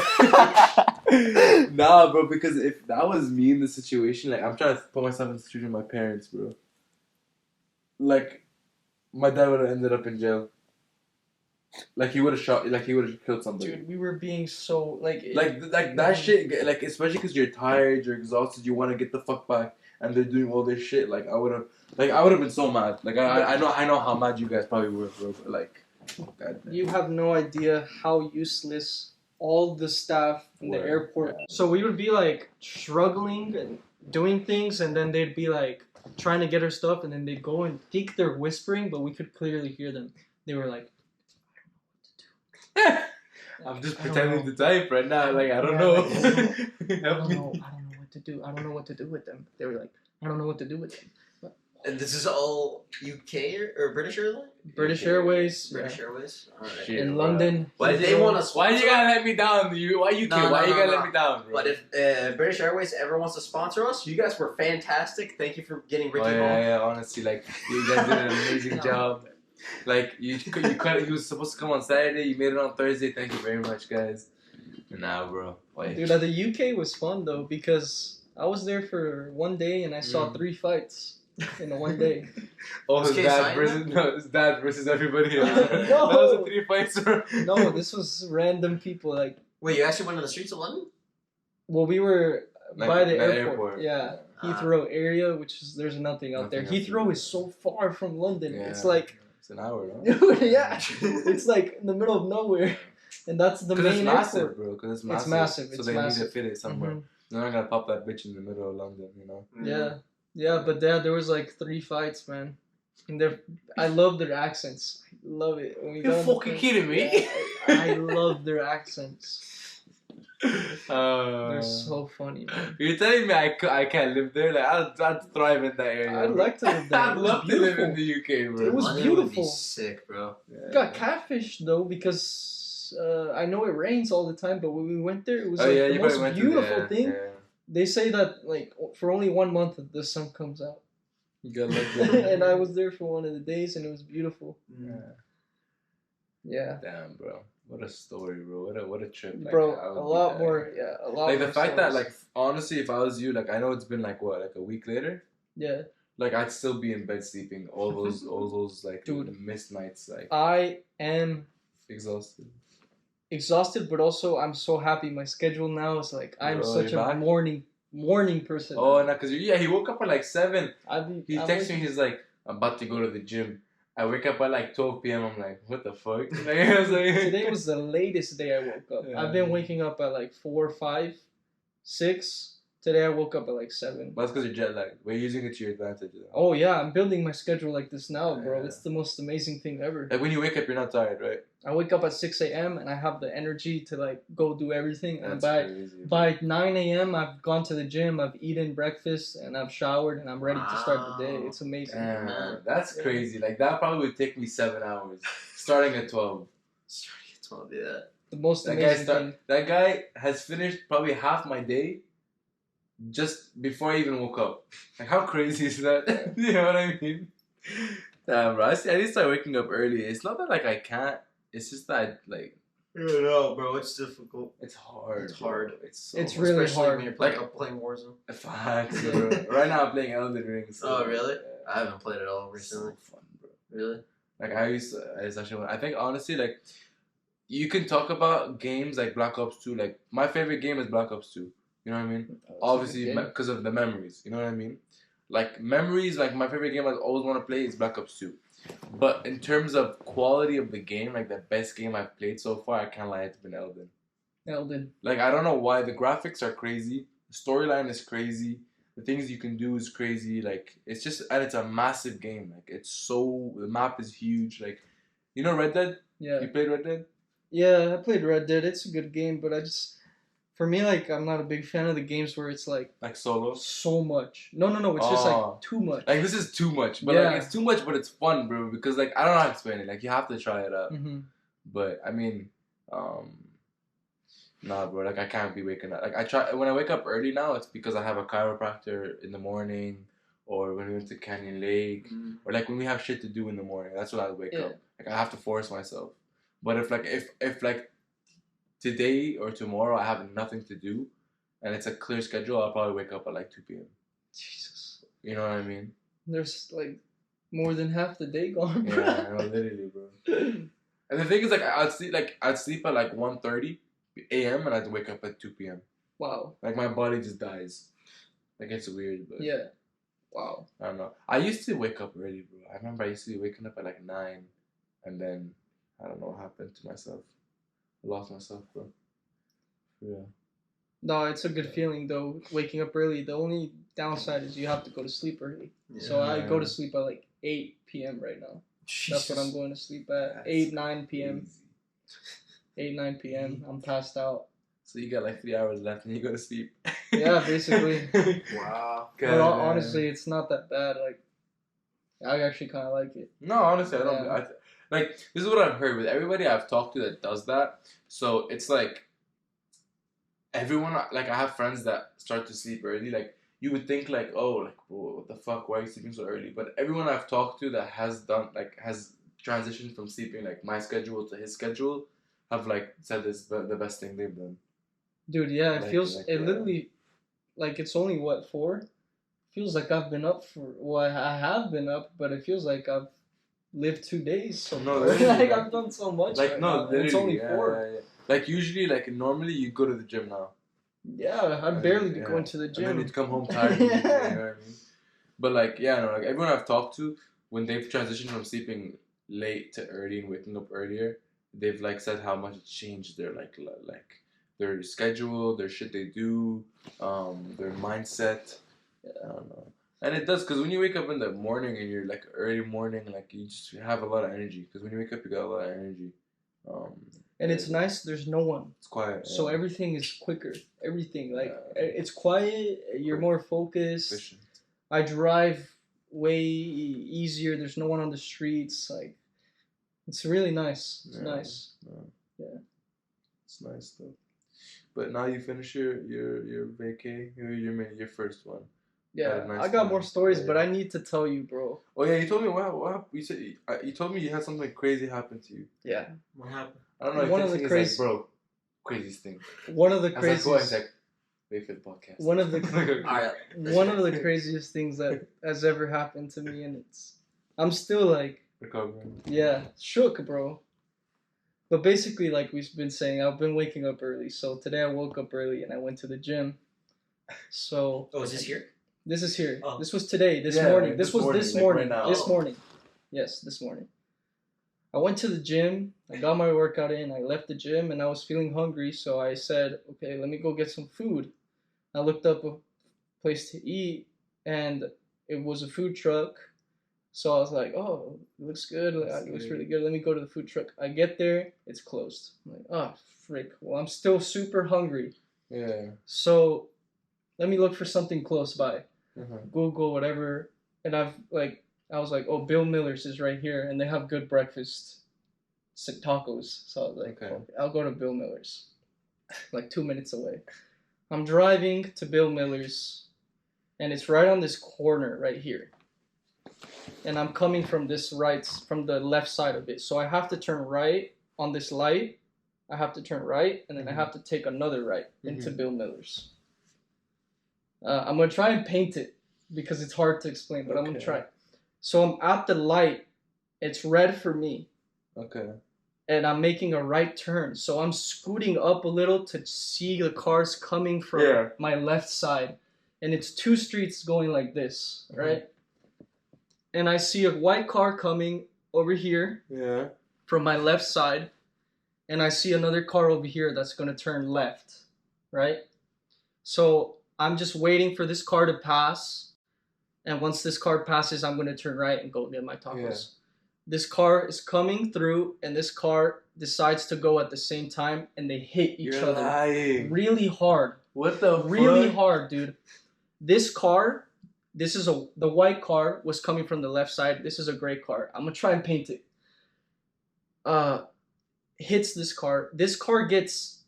Nah, bro, because if that was me in the situation, like, I'm trying to put myself in the situation of my parents, bro. Like, my dad would have ended up in jail. Like, he would have shot, like, he would have killed somebody. Dude, we were being so, like That shit, like, especially because you're tired, you're exhausted, you want to get the fuck back, and they're doing all this shit. Like, I would have been so mad. Like, I know how mad you guys probably were, bro. But like, God damn. You have no idea how useless all the staff in the Word, airport. yeah. So we would be like struggling and doing things, and then they'd be like trying to get our stuff, and then they'd go and think they're whispering, but we could clearly hear them. They were like, I'm just I don't pretending know. to type right now. Like I don't Yeah, know. like, I Help don't me. know. I don't know what to do. I don't know what to do with them. They were like, I don't know what to do with them. And this is all UK or British Airways? British UK. Airways, British Airways. All right. Shit. in bro. London. But if they want to, Why you gotta let me down? Why you No, Why no, you no, gotta no. let me down, bro? But if British Airways ever wants to sponsor us, you guys were fantastic. Thank you for getting Ricky oh, home. yeah, honestly, like you guys did an amazing No. job. Like you was supposed to come on Saturday. You made it on Thursday. Thank you very much, guys. Nah, bro. Why? Dude, at the UK was fun though because I was there for one day and I saw 3 fights in one day. Oh, Was his Kay dad signing versus his dad versus everybody else. No. That was a 3 fights. No, this was random people. Like, Wait, you actually went on the streets of London? well, we were Like, by the the airport. airport. Yeah, Ah. Heathrow area, which is there's nothing out there. Nothing else to Heathrow do. is so far from London. Yeah. It's like, It's an hour, no? dude, yeah, it's like in the middle of nowhere, and that's the Because main it's massive, airport. bro. Because it's It's massive. massive, So it's they need massive. to fit it somewhere. Mhm. They're not gonna pop that bitch in the middle of London, you know. Yeah, yeah, but there was like 3 fights, man. And I love their accents. I love it. When we You're got on the fucking plane- kidding me? Yeah, I love their accents. Uh, They're so funny, man. You're telling me I can't live there? Like I'd thrive in that area. I'd bro. like to live there. I'd It was love to live in beautiful. the UK, bro. It was London would be beautiful. sick, bro. We got catfish though because I know it rains all the time, but when we went there, it was Oh like yeah, the you probably most went beautiful to thing. Yeah. They say that like for only 1 month the sun comes out, You got lucky. and I was there for one of the days, and it was beautiful. Yeah. Yeah, Damn, bro. What a story, bro. What a trip. Like, bro, I would a be lot there. more. Yeah, a lot. Like more the fact that stories. like honestly, if I was you, like I know it's been like what, like a week later. yeah, Like I'd still be in bed sleeping all those like Dude. missed nights, like I am exhausted. exhausted, but also I'm so happy. My schedule now is like I'm Bro, such you're a back? morning person. Oh, no, cause he woke up at like 7. I'm He I'm texts like- me. He's like, I'm about to go to the gym. I wake up at like 12 p.m. I'm like, what the fuck? Like, I was like, Today was the latest day I woke up. Yeah. I've been waking up at like 4, 5, 6. Today I woke up at like 7. That's because you're jet lagged. We're using it to your advantage. You know? Oh yeah, I'm building my schedule like this now, bro. Yeah. It's the most amazing thing ever. Like when you wake up, you're not tired, right? I wake up at 6 a.m. and I have the energy to like go do everything. And That's crazy. by 9 a.m. I've gone to the gym, I've eaten breakfast, and I've showered, and I'm ready to start the day. Wow. It's amazing. Damn, Man. that's Yeah. crazy. Like that probably would take me 7 hours, starting at 12. Starting at 12, yeah. The most That guy amazing thing. That guy has finished probably half my day just before I even woke up. Like how crazy is that? You know what I mean? Damn, bro. I need to start waking up early. It's not that like I can't. It's just that like No, bro, it's difficult. it's hard. It's bro. hard. It's so It's hard. really Especially hard. when you're playing Warzone. Facts, bro. Right now I'm playing Elden Ring. So, Oh, really? yeah. I haven't played it all It's so recently. fun, bro. Really? Like it's actually. I think honestly, like, you can talk about games like Black Ops 2. Like my favorite game is Black Ops 2. You know what I mean? Obviously, because of the memories. You know what I mean? Like memories. Like my favorite game I always want to play is Black Ops 2. But in terms of quality of the game, like the best game I've played so far, I can't lie, it's been Elden. Elden. Like I don't know why the graphics are crazy, the storyline is crazy, the things you can do is crazy. Like it's just, and it's a massive game. Like the map is huge. Like, you know Red Dead? Yeah. You played Red Dead? Yeah, I played Red Dead. It's a good game, but for me, like, I'm not a big fan of the games where it's like Like solo. so much. No, it's just Oh. like too much. Like this is too much, but Yeah. like it's too much, but it's fun, bro. Because like I don't know how to explain it. Like you have to try it out. Mm-hmm. But I mean, nah, bro. Like I can't be waking up. Like I try when I wake up early now. It's because I have a chiropractor in the morning, or when we went to Canyon Lake, or like when we have shit to do in the morning. That's when I wake Yeah. up. Like I have to force myself. But if like today or tomorrow I have nothing to do, and it's a clear schedule, I'll probably wake up at like 2 p.m. Jesus. You know what I mean? There's like more than half the day gone. Yeah, I know, literally, bro. And the thing is, like, I'd sleep at like 1:30 a.m. and I'd wake up at 2 p.m. Wow. Like my body just dies. Like it's weird, but Yeah. Wow. I don't know. I used to wake up early, bro. I remember I used to be waking up at like 9, and then I don't know what happened to myself. I lost myself, bro. Yeah. No, it's a good feeling though. Waking up early. The only downside is you have to go to sleep early. So I go to sleep at like 8 p.m. right now. That's what I'm going to sleep at. 8, 9 p.m. 8, 9 p.m. I'm passed out. So you got like 3 hours left and you go to sleep. Yeah, basically. Wow. But honestly, it's not that bad. Like, I actually kind of like it. No, honestly, I don't. Yeah. Like, this is what I've heard with everybody I've talked to that does that. So it's like everyone. Like, I have friends that start to sleep early. Like, you would think like, oh, like, whoa, what the fuck? Why are you sleeping so early? But everyone I've talked to that has done like has transitioned from sleeping like my schedule to his schedule have like said this the best thing they've done. Dude, yeah, it Like- feels. like, It yeah. literally, like, it's only what, 4? Feels like I've been up for. Well, I have been up, but it feels like I've lived 2 days. So No, far. literally, like like- I've done so much. Like right no, now, and it's only literally, 4. yeah. Like usually, like normally you go to the gym now. Yeah, I'd barely be Yeah. going to the And then gym. you'd come home tired. You know what I mean? But like, yeah, no, like everyone I've talked to, when they've transitioned from sleeping late to early and waking up earlier, they've like said how much it's changed their like their schedule, their shit they do, their mindset. I don't know. And it does, because when you wake up in the morning and you're like early morning, like you just have a lot of energy. Because when you wake up, you got a lot of energy. And it's nice. There's no one, It's quiet. so yeah. everything is quicker. Everything like Yeah. it's quiet. You're Quick. more focused. Efficient. I drive way easier. There's no one on the streets. Like, it's really nice. It's Yeah. nice. Yeah. It's nice though. But now you finish your vacay, your first one. Had Yeah, a nice I got time. more stories, Yeah. but I need to tell you, bro. Oh yeah, you told me what happened. You said you told me you had something crazy happen to you. Yeah, What happened? I don't know. One One of the thing crazy- is like, bro, craziest thing. one of the I was like, what? craziest. He's like, wait for the podcast. One of the Alright. one of the craziest things that has ever happened to me, and I'm still like, Recovering. yeah, shook, bro. But basically, like we've been saying, I've been waking up early. So today I woke up early and I went to the gym. So Oh, is this here? this is here. Oh. This was today. This Yeah, morning. like This this was morning, this like morning. right now. This Oh. morning. Yes, this morning. I went to the gym. I got my workout in. I left the gym and I was feeling hungry. So I said, okay, let me go get some food. I looked up a place to eat and it was a food truck. So I was like, oh, it looks good. It looks really good. Let me go to the food truck. I get there. It's closed. I'm like, oh, frick. Well, I'm still super hungry. Yeah. So let me look for something close by. Uh-huh. Google, whatever. And I was like, oh, Bill Miller's is right here, and they have good breakfast tacos. So I was like, Okay. I'll go to Bill Miller's, like 2 minutes away. I'm driving to Bill Miller's, and it's right on this corner right here. And I'm coming from from the left side of it. So I have to turn right on this light. I have to turn right, and then I have to take another right into Bill Miller's. I'm going to try and paint it because it's hard to explain, but I'm going to Okay. try. So I'm at the light. It's red for me. Okay. And I'm making a right turn. So I'm scooting up a little to see the cars coming from Yeah. my left side. And it's 2 streets going like this, right? And I see a white car coming over here Yeah. from my left side. And I see another car over here that's going to turn left, right? So I'm just waiting for this car to pass. And once this car passes, I'm going to turn right and go get my tacos. Yeah. This car is coming through, and this car decides to go at the same time, and they hit each You're other lying. really hard. What the Really fuck? hard, dude. This car, the white car was coming from the left side. This is a gray car. I'm going to try and paint it. Hits this car. This car gets,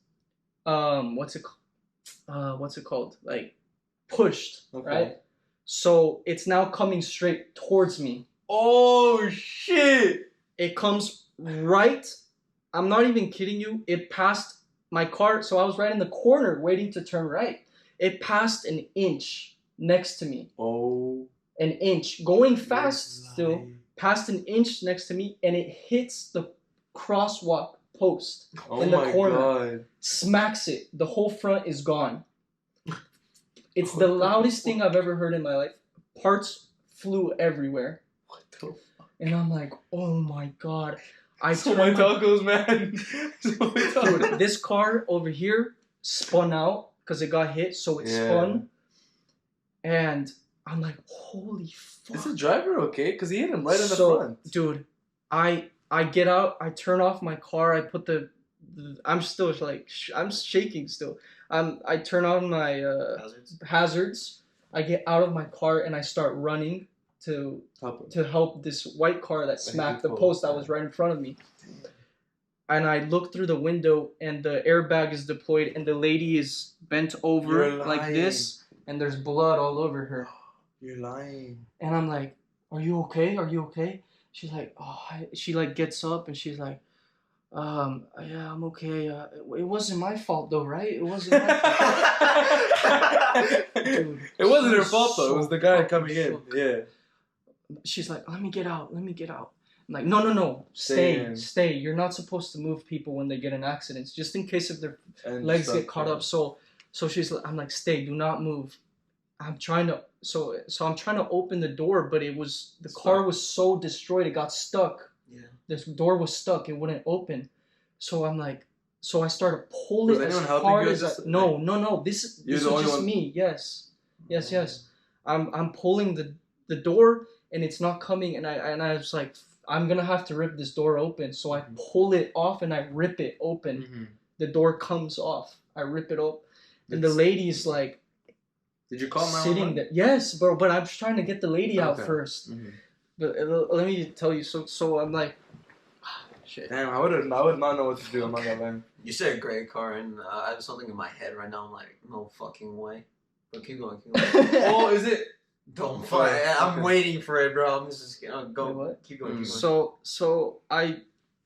what's it called? Like, pushed, Okay. right? So it's now coming straight towards me. Oh shit! It comes right. I'm not even kidding you. It passed my car. So I was right in the corner waiting to turn right. It passed an inch next to me. Oh. An inch. Going fast you're still. lying. Passed an inch next to me. And it hits the crosswalk post. Oh in the my corner. god. Smacks it. The whole front is gone. It's the loudest thing I've ever heard in my life. Parts flew everywhere. What the fuck? And I'm like, oh my god. I So turned my my- tacos, man. So my tacos. Dude, this car over here spun out because it got hit, so it Yeah. spun. And I'm like, holy fuck. Is the driver okay? Because he hit him right in the So, front. dude, I get out, I turn off my car, I put the I'm still like I'm shaking still. I turn on my hazards. I get out of my car and I start running to help this white car that smacked the post that was right in front of me. And I look through the window and the airbag is deployed and the lady is bent over like this and there's blood all over her. You're lying. And I'm like, "Are you okay? Are you okay?" She's like, "Oh," she like gets up and she's like, yeah, I'm okay. It wasn't my fault though, right? It wasn't my fault." Dude, it wasn't her she's fault though. It was the guy coming in. shook. Yeah. She's like, let me get out. I'm like, no. Stay. You're not supposed to move people when they get in accidents, just in case if their legs get caught up. So I'm like, stay. Do not move. I'm trying to open the door, but the car was so destroyed, it got stuck. Yeah. This door was stuck, it wouldn't open. So I'm like, I started pulling as hard as no. This was just me. Yes. I'm pulling the door and it's not coming, and I was like, I'm gonna have to rip this door open. So I pull it off and I rip it open. Mm-hmm. The door comes off. I rip it up, and the lady's like, did you call sitting there? Yes, bro. But I'm trying to get the lady out first. Mm-hmm. But let me tell you. So I'm like, shit. Damn, I would not know what to do. I'm not gonna lie. You said a great car, and I have something in my head right now. I'm like, no fucking way. But keep going. Oh, is it? Don't fight. I'm waiting for it, bro. I'm just go. Wait, what? Keep going. So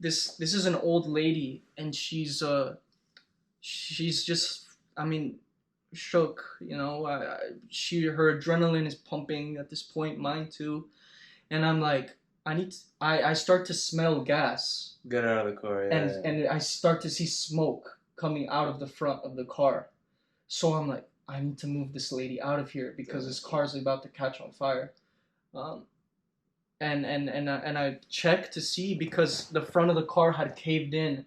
this is an old lady, and she's just, I mean, shook, you know. Her adrenaline is pumping at this point, mine too, and I'm like, I start to smell gas. Get out of the car, yeah. And I start to see smoke coming out of the front of the car, so I'm like, I need to move this lady out of here because this car's about to catch on fire. And I checked to see because the front of the car had caved in,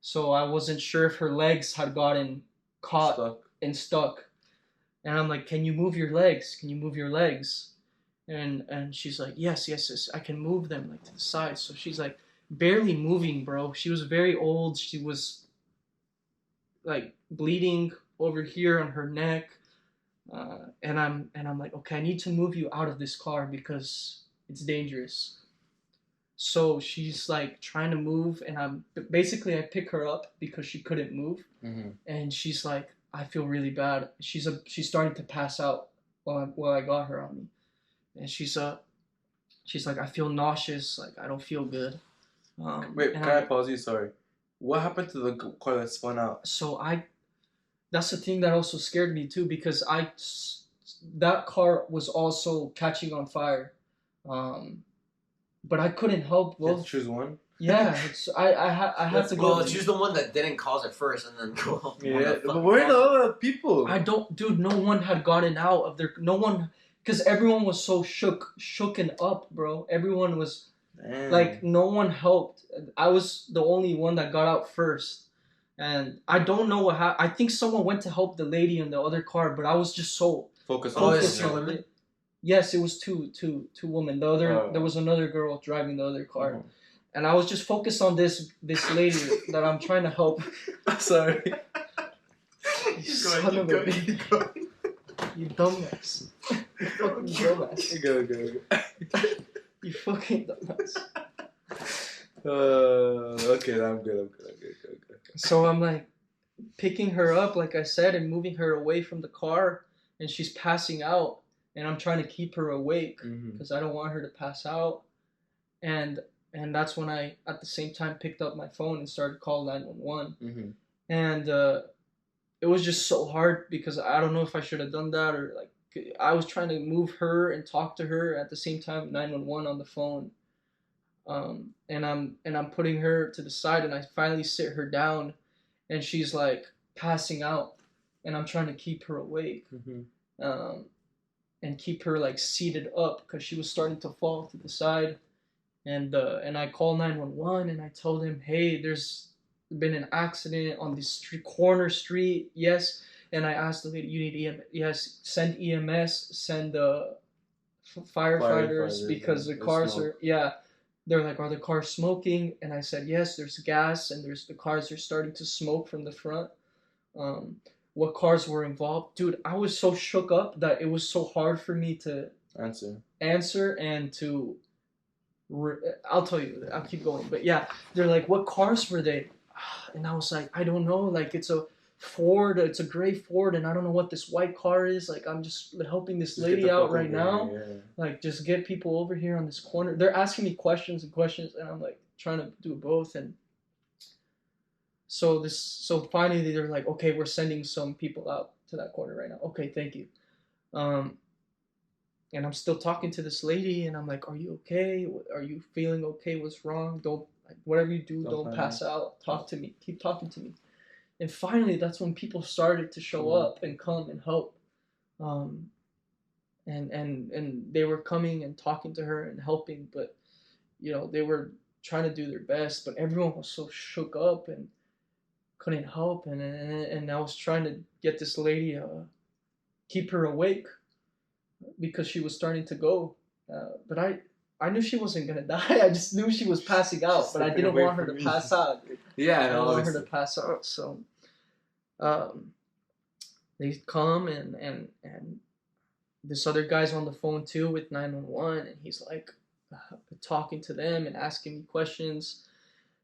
so I wasn't sure if her legs had gotten caught and stuck. And I'm like, can you move your legs? And she's like, yes, I can move them like to the side. So she's like barely moving, bro. She was very old. She was like bleeding over here on her neck. And I'm like, okay, I need to move you out of this car because it's dangerous. So she's like trying to move, and I pick her up because she couldn't move. Mm-hmm. And she's like, I feel really bad. She's starting to pass out while I got her on me, and she's like, I feel nauseous, like I don't feel good. Wait, can I pause you? Sorry. What happened to the car that spun out? So that's the thing that also scared me too, because that car was also catching on fire. But I couldn't help. Well, you have to choose one. Yeah, I had to go. Well, choose the one that didn't cause it first, and then go. Yeah, but where are the other people? Dude. No one had gotten out of their. No one, because everyone was so shooken up, bro. Everyone was like, no one helped. I was the only one that got out first, and I don't know what happened. I think someone went to help the lady in the other car, but I was just so focused on it. Yes, it was two women. There was another girl driving the other car, and I was just focused on this lady that I'm trying to help. Sorry. You son of a bitch. You dumbass. You fucking dumbass. Go. You fucking dumbass. Okay, I'm good. So I'm like picking her up, like I said, and moving her away from the car, and she's passing out. And I'm trying to keep her awake because I don't want her to pass out. And that's when I, at the same time, picked up my phone and started calling 911. Mm-hmm. And it was just so hard because I don't know if I should have done that, or like I was trying to move her and talk to her at the same time, 911 on the phone. And I'm putting her to the side, and I finally sit her down, and she's like passing out, and I'm trying to keep her awake. Mm-hmm. And keep her like seated up because she was starting to fall to the side, and I called 911 and I told him, hey, there's been an accident on this corner street. Yes. And I asked the lady, you need EMS? Yes, send EMS, send the firefighters because the cars are, yeah. They're like, are the cars smoking? And I said, yes, there's gas and there's the cars are starting to smoke from the front. Um, what cars were involved? Dude, I was so shook up that it was so hard for me to answer and to I'll tell you. I'll keep going. But yeah, they're like, what cars were they? And I was like, I don't know. Like, it's a Ford. It's a gray Ford, and I don't know what this white car is. Like, I'm just helping this lady out right now. Yeah. Like, just get people over here on this corner. They're asking me questions and questions, and I'm like trying to do both. And so finally they're like, okay, we're sending some people out to that corner right now. Okay, thank you. And I'm still talking to this lady, and I'm like, "Are you okay? Are you feeling okay? What's wrong? Don't like, whatever you do, don't pass out. Talk to me. Keep talking to me." And finally, that's when people started to show up and come and help. And they were coming and talking to her and helping, but they were trying to do their best, but everyone was so shook up and couldn't help, and I was trying to get this lady keep her awake because she was starting to go. But I knew she wasn't gonna die. I just knew she was passing out, but I didn't want her to pass out. Yeah, I didn't want her to pass out. So they come and this other guy's on the phone too with 911, and he's like talking to them and asking me questions,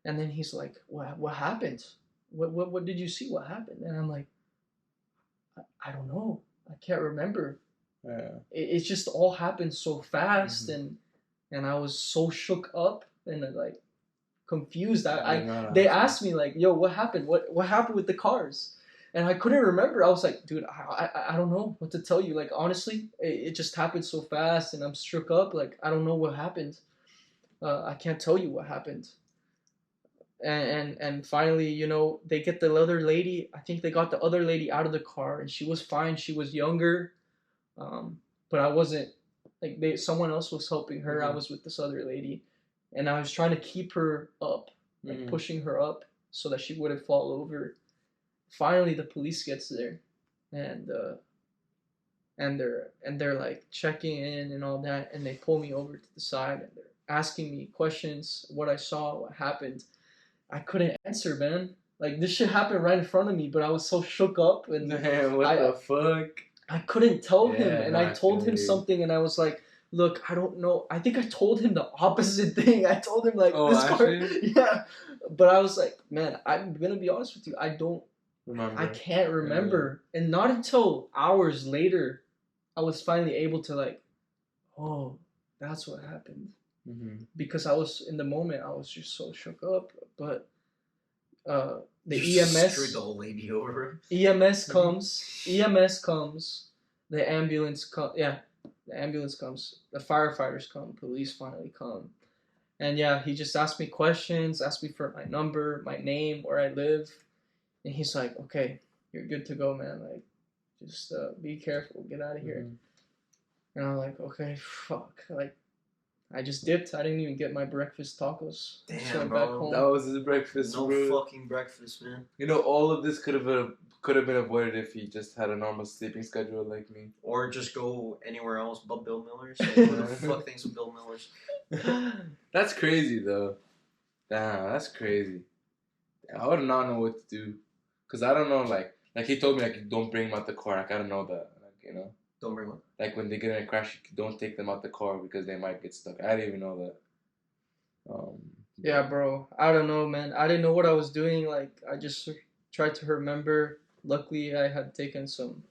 and then he's like, "What happened? What did you see? What happened?" And I'm like, I don't know. I can't remember. Yeah. It just all happened so fast, and I was so shook up and like confused. They asked me like, "Yo, what happened? What happened with the cars?" And I couldn't remember. I was like, "Dude, I don't know what to tell you. Like honestly, it just happened so fast, and I'm shook up. Like I don't know what happened. I can't tell you what happened." And finally, they get the other lady. I think they got the other lady out of the car, and she was fine. She was younger. But I wasn't like someone else was helping her. I was with this other lady, and I was trying to keep her up, like pushing her up so that she wouldn't fall over. Finally, the police gets there, and they're like checking in and all that, and they pull me over to the side and they're asking me questions, what I saw, what happened. I couldn't answer, man. Like this shit happened right in front of me, but I was so shook up and man, what the fuck? I couldn't tell him, and I told him something, and I was like, "Look, I don't know. I think I told him the opposite thing. I told him like this car, yeah." But I was like, "Man, I'm gonna be honest with you. I don't remember. I can't remember." Yeah. And not until hours later, I was finally able to like, "Oh, that's what happened." Because I was in the moment, I was just so shook up. But the EMS screwed the old lady over. EMS comes. The ambulance comes. Yeah, the ambulance comes. The firefighters come. Police finally come. And yeah, he just asked me questions, asked me for my number, my name, where I live, and he's like, "Okay, you're good to go, man. Like, just be careful. Get out of here." And I'm like, "Okay, fuck." Like, I just dipped. I didn't even get my breakfast tacos. Damn, bro. Back home. That was his breakfast. No fucking breakfast, man. All of this could have been avoided if he just had a normal sleeping schedule like me. Or just go anywhere else but Bill Miller's. Like, what the fuck things with Bill Miller's? That's crazy, though. Damn, that's crazy. I would not know what to do. Because I don't know, like he told me, like, don't bring him out the car. Like, I don't know that, like, Don't bring them. Like, when they get in a crash, don't take them out the car because they might get stuck. I didn't even know that. Yeah, bro. I don't know, man. I didn't know what I was doing. Like, I just tried to remember. Luckily, I had taken some,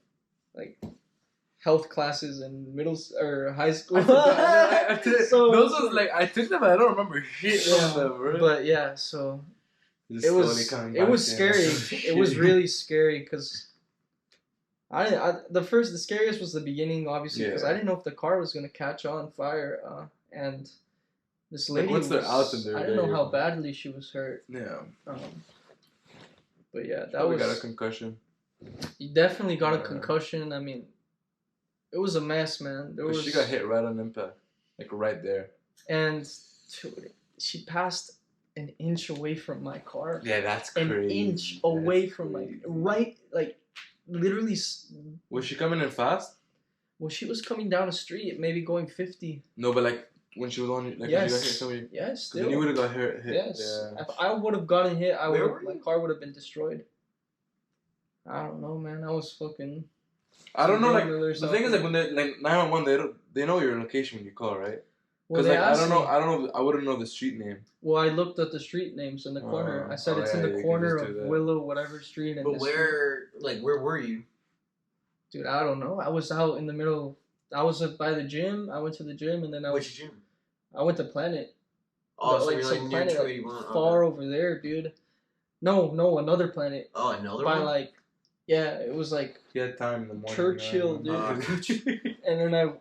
like, health classes in high school. Those was like, I took them, but I don't remember shit from them, bro. But yeah, so it was scary. It was really scary because the scariest was the beginning, obviously, because I didn't know if the car was gonna catch on fire. And this lady, once they're out there, I didn't know how badly she was hurt. Yeah. But yeah, got a concussion. You definitely got a concussion. I mean, it was a mess, man. She got hit right on impact, like right there. And she passed an inch away from my car. Yeah, that's An crazy. inch away That's from crazy. literally. Was she coming in fast? Well, she was coming down the street, maybe going 50. No, but like when she was on, like Yes. you got hit, somebody. Yes, Because then still. you would have got hit. Yes. Yeah. If I would have gotten hit, Where were my you? car would have been destroyed. I don't know, man. I was fucking. I don't know. Like Millers the out thing is, there. like when they like 911, they know your location when you call, right? Well, Because they like I asked don't know, me. I wouldn't know the street name. Well, I looked at the street names in the corner. I said it's in yeah, the you can corner just of do that. Willow, whatever street. And But this street. where were you? Dude, I don't know. I was out in the middle. I was by the gym. I went to the gym, and then Which gym? I went to Planet. Oh, But, so you're like some near planet 281. far over there, dude. No, another planet. Oh, another By one? it was like, He had time in the morning. Churchill, dude. and then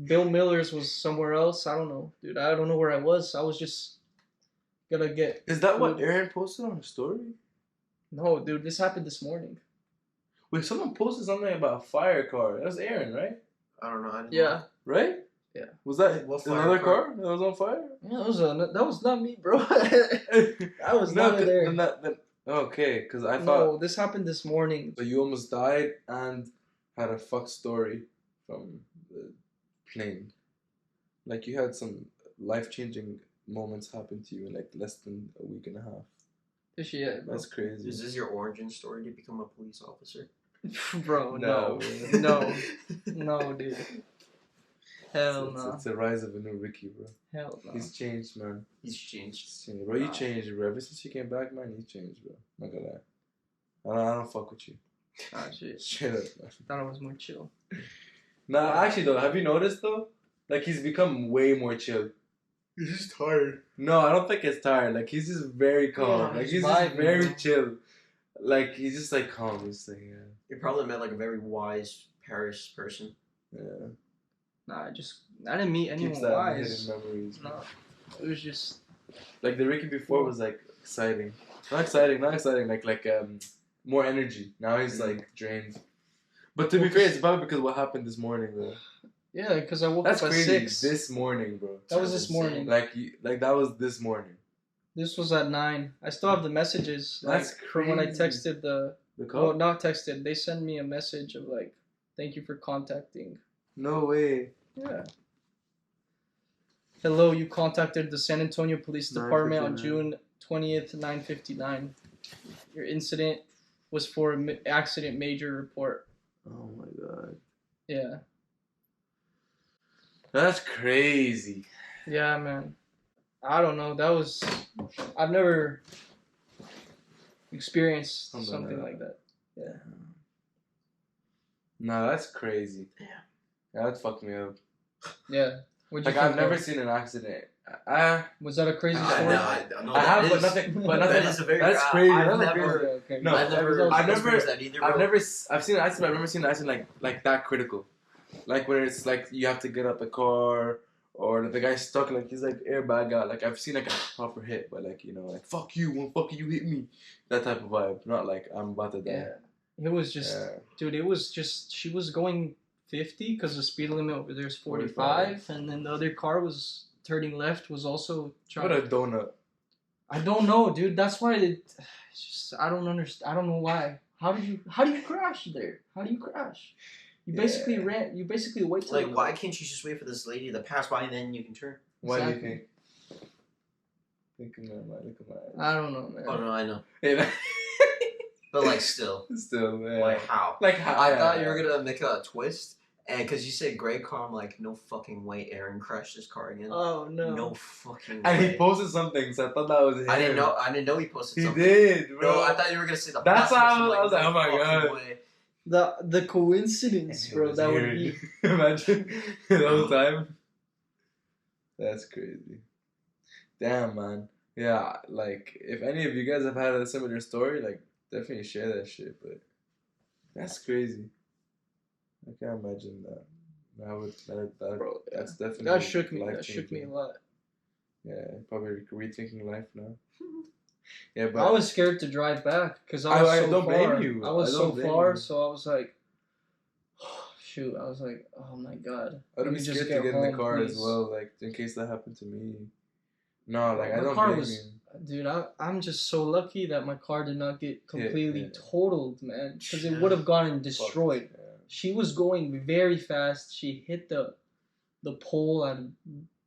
Bill Miller's was somewhere else. I don't know, dude. I don't know where I was. I was just gonna get. Is that what food. Aaron posted on her story? No, dude. This happened this morning. Wait, someone posted something about a fire car. That was Aaron, right? I don't know. I didn't Yeah. Right? Yeah. Was that What fire another car? car that was on fire? Yeah, that was not me, bro. I was not there. Okay, because I thought No, this happened this morning. so you almost died and had a fuck story from the plane. Like you had some life-changing moments happen to you in like less than a week and a half. This shit, bro. That's crazy. Is this your origin story to become a police officer? Bro, no, No. no, dude. Hell no. It's the rise of a new Ricky, bro. Hell no. He's changed, man. He's changed. He's changed. Bro, you Nah. changed, bro. Ever since you came back, man, you changed, bro. Not gonna lie. I don't fuck with you. Ah, shit. Straight up, man. Thought it was more chill. Nah, actually though, have you noticed though? Like he's become way more chill. He's just tired. No, I don't think it's tired. Like he's just very calm. Yeah, like he's he's just vibing, very bro. chill. Like he's just like calm. He's like You probably met like a very wise Paris person. yeah. Nah, I didn't meet Keeps anyone that in wise. hidden memories. No, it was just. Like the Ricky before was like exciting. Not exciting. Like more energy. Now he's like drained. But to be fair, it's probably because of what happened this morning, though. Yeah, because I woke That's up at crazy. 6. This morning, bro. That was this morning. Like that was this morning. This was at 9. I still have the messages. Like, That's from when I crazy. texted The Oh, call? not texted. They sent me a message of like, thank you for contacting. No way. Yeah. Hello, you contacted the San Antonio Police Department on 9:59. June 20th, 9:59. Your incident was for accident major report. Oh my god. Yeah. That's crazy. Yeah, man. I don't know. I've never experienced something like that. Yeah. No, that's crazy. Yeah. That fucked me up. Yeah. What'd you Like I've think never of? seen an accident. Was that a crazy I story? I have, but nothing. That is a very. That's crazy. I've That's never. crazy. Okay. No, I've never. I've never- experienced that either. I've bro. never. I've seen an accident. I've never seen an accident like that critical. Like where it's like you have to get out the car, or the guy's stuck. Like he's like airbag out. Like I've seen like a proper hit, but like like fuck you, when fuck you hit me, that type of vibe. Not like I'm about to die. Yeah. It was just, Yeah. dude, it was just, she was going 50 because the speed limit over there is 45, and then the other car was turning left, was also trying What a donut. I don't know, dude. That's why it's just, I don't understand. I don't know why. How do you crash there? How do you crash? You basically Yeah. you basically wait till Like, why can't you just wait for this lady to pass by and then you can turn? Why do you Exactly. think? Think of my look at my I don't know, man. Oh no, I know. eyes. But like, still, Still, yeah. like how? Like how? I yeah, thought you yeah. were gonna make a twist, and because you said gray car, I'm like, no fucking way, Aaron crashed this car again. Oh no. No fucking way. And he posted something, so I thought that was him. I didn't know he posted He something. did, bro. No, I thought you were gonna say the. That's past how one, I was like, no oh my fucking God. way. The coincidence, It bro. was That would weird. be. Imagine the whole time. That's crazy. Damn, man. Yeah, like if any of you guys have had a similar story, like definitely share that shit. But that's crazy. I can't imagine that. Bro, yeah. That's definitely That shook me. That shook me a life-changing. lot. Yeah, probably rethinking life now. Yeah, but I was scared to drive back because I was I so don't far. blame you. I was I so don't blame far, you. so I was like, shoot. I was like, oh my god. I'd Let be me just scared to get in the home, car as please. well, like in case that happened to me. No, like I My don't car blame was you. Dude, I'm just so lucky that my car did not get completely yeah. totaled, man. Because it would have gotten destroyed. Yeah. She was going very fast. She hit the pole and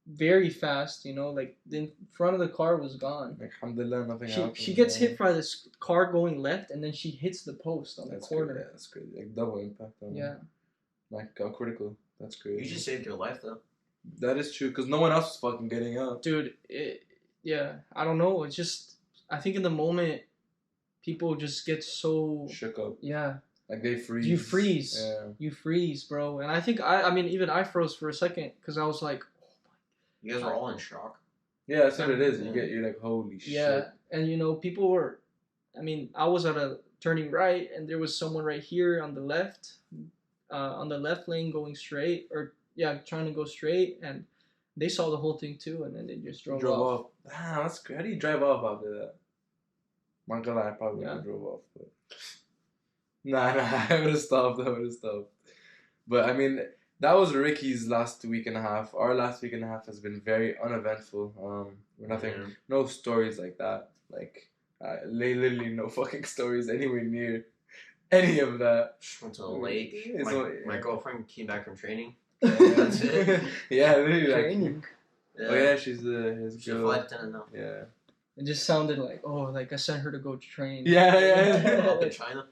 very fast, you know, like the front of the car was gone. Like, alhamdulillah, nothing happened. She gets hit by this car going left, and then she hits the post on That's the corner. Crazy. Yeah, that's crazy. Like double impact on Yeah. Like how critical. That's crazy. You just saved your life though. That is true, because no one else was fucking getting out. Dude, yeah, I don't know. It's just, I think in the moment, people just get so shook up. Yeah. Like they freeze. You freeze. Yeah. You freeze, bro. And I think I mean, even I froze for a second because I was like, you guys were all in shock. Yeah, that's what it is. You're like, holy shit. Yeah, and you know, people were. I mean, I was at a turning right, and there was someone right here on the left lane going straight, or trying to go straight, and they saw the whole thing too, and then they just drove off. Damn, that's good. How do you drive off after that? My God, I probably would have drove off, but nah, I would have stopped. But I mean, that was Ricky's last week and a half. Our last week and a half has been very uneventful. No stories like that. Like, literally no fucking stories anywhere near any of that. Just went to the lake. My girlfriend came back from training. That's it. Yeah, literally. Training. Like, oh yeah, she's his she's girl. flight attendant now. Yeah. It just sounded like, I sent her to go train. Yeah. Up in China.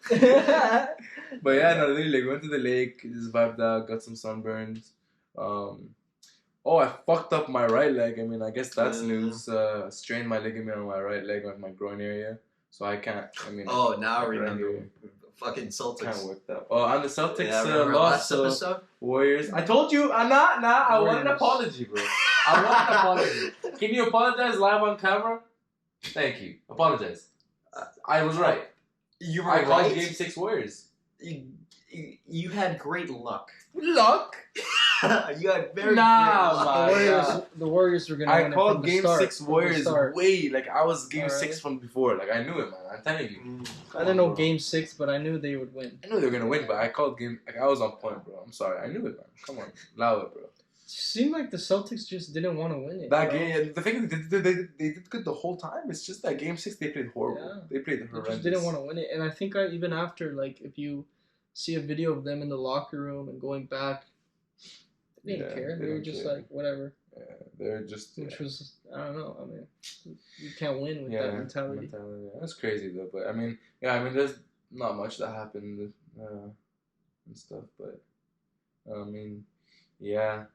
But yeah, no, literally, went to the lake, just vibed out, got some sunburns. I fucked up my right leg. I mean, I guess that's news. Strained my ligament on my right leg, on my groin area. So I can't, Oh, now I remember. Fucking Celtics. Kind of worked out. Oh, and the Celtics lost last episode. Warriors. I told you, I want an apology, bro. I want an apology. Can you apologize live on camera? Thank you. Apologize. I was right. You were I called right. Game 6 Warriors. You had great luck. Luck? You had very The Warriors were gonna win I called from Game the start, 6 Warriors way, like I was Game 6 Alright. from before. Like I knew it, man. I'm telling you. I didn't know Game 6, but I knew they would win. I knew they were gonna win, but I called game. Like I was on point, bro. I'm sorry. I knew it, man. Come on, allow it, bro. It seemed like the Celtics just didn't want to win it. That bro. game, the thing is, they did good the whole time. It's just that Game 6 they played horrible. Yeah. They played They horrendous. just didn't want to win it, and I think even after, like, if you see a video of them in the locker room and going back, they didn't care. They were just like, whatever. Yeah, they're just. Which was, I don't know. I mean, you can't win with that mentality. Yeah. That's crazy though. But I mean, there's not much that happened and stuff. But I mean, yeah.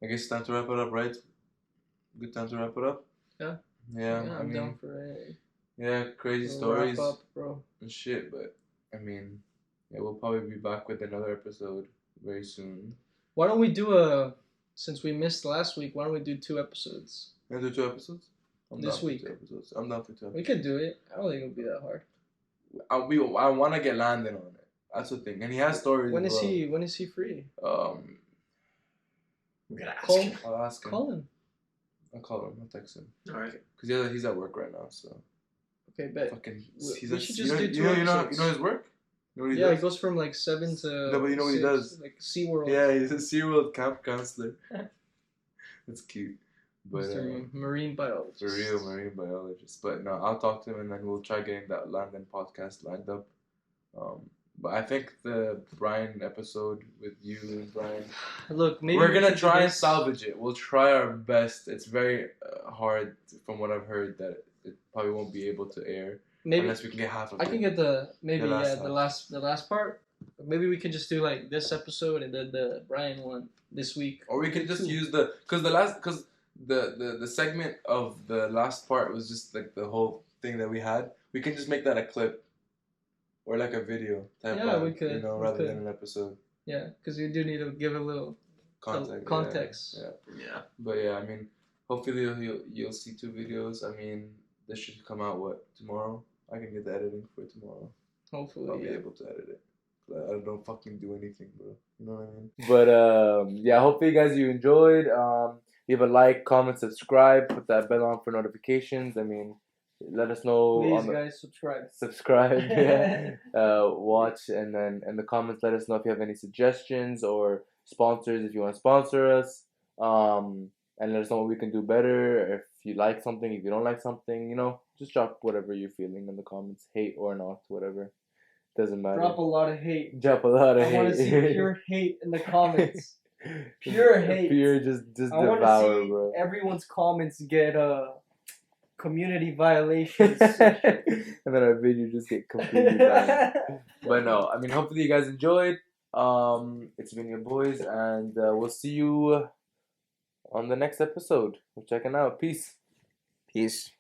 I guess it's time to wrap it up, right? Good time to wrap it up. Yeah. Yeah. I'm down for it. Yeah, crazy stories Wrap up, bro. and shit. But I mean, we'll probably be back with another episode very soon. Why don't we do since we missed last week, why don't we do 2 episodes? Can I do 2 episodes? This week. 2 episodes. I'm down for 2 episodes. We could do it. I don't think it'll be that hard. I want to get Landon on it. That's the thing. And he has stories. When is he free? I'm gonna ask Call- him. I'll ask him. Call him. I'll call him. I'll text him. Alright. Because he's at work right now, so. Okay, bet. Fucking. We should just do 2 you know episodes. his work? You know what he Yeah, does? it goes from like 7 to. No, but you know what he 6, does? Like SeaWorld. Yeah, he's a SeaWorld camp counselor. That's cute. But Mr. Marine biologist. for real marine biologist. But no, I'll talk to him and then we'll try getting that Landon podcast lined up. But I think the Brian episode with you and Brian, Look, maybe we're we gonna could try do and this. salvage it. We'll try our best. It's very hard, from what I've heard, that it probably won't be able to air Maybe unless we can get half of it. I can get the last the last part. Maybe we could just do like this episode and then the Brian one this week. Or we could just use the segment of the last part was just like the whole thing that we had. We can just make that a clip or like a video type. Yeah, we could, rather than an episode. Yeah, because we do need to give a little context. Yeah. But yeah, I mean, hopefully you'll see 2 videos. I mean, this should come out tomorrow. I can get the editing for tomorrow. Hopefully, I'll be able to edit it. I don't fucking do anything, bro. You know what I mean? But hopefully you enjoyed. Leave a like, comment, subscribe, put that bell on for notifications. I mean, let us know. Please, guys, subscribe. Subscribe, yeah. Watch, and then in the comments, let us know if you have any suggestions or sponsors. If you want to sponsor us, and let us know what we can do better. If you like something, if you don't like something, you know, just drop whatever you're feeling in the comments, hate or not, whatever. Doesn't matter. Drop a lot of hate. Drop a lot of I hate. want to see pure hate in the comments. Pure hate. Pure just I want to devour, see bro. everyone's comments get community violations. And then our video just get completely banned. But no, I mean, hopefully you guys enjoyed. It's been your boys, and we'll see you on the next episode. We're checking out. Peace. Peace.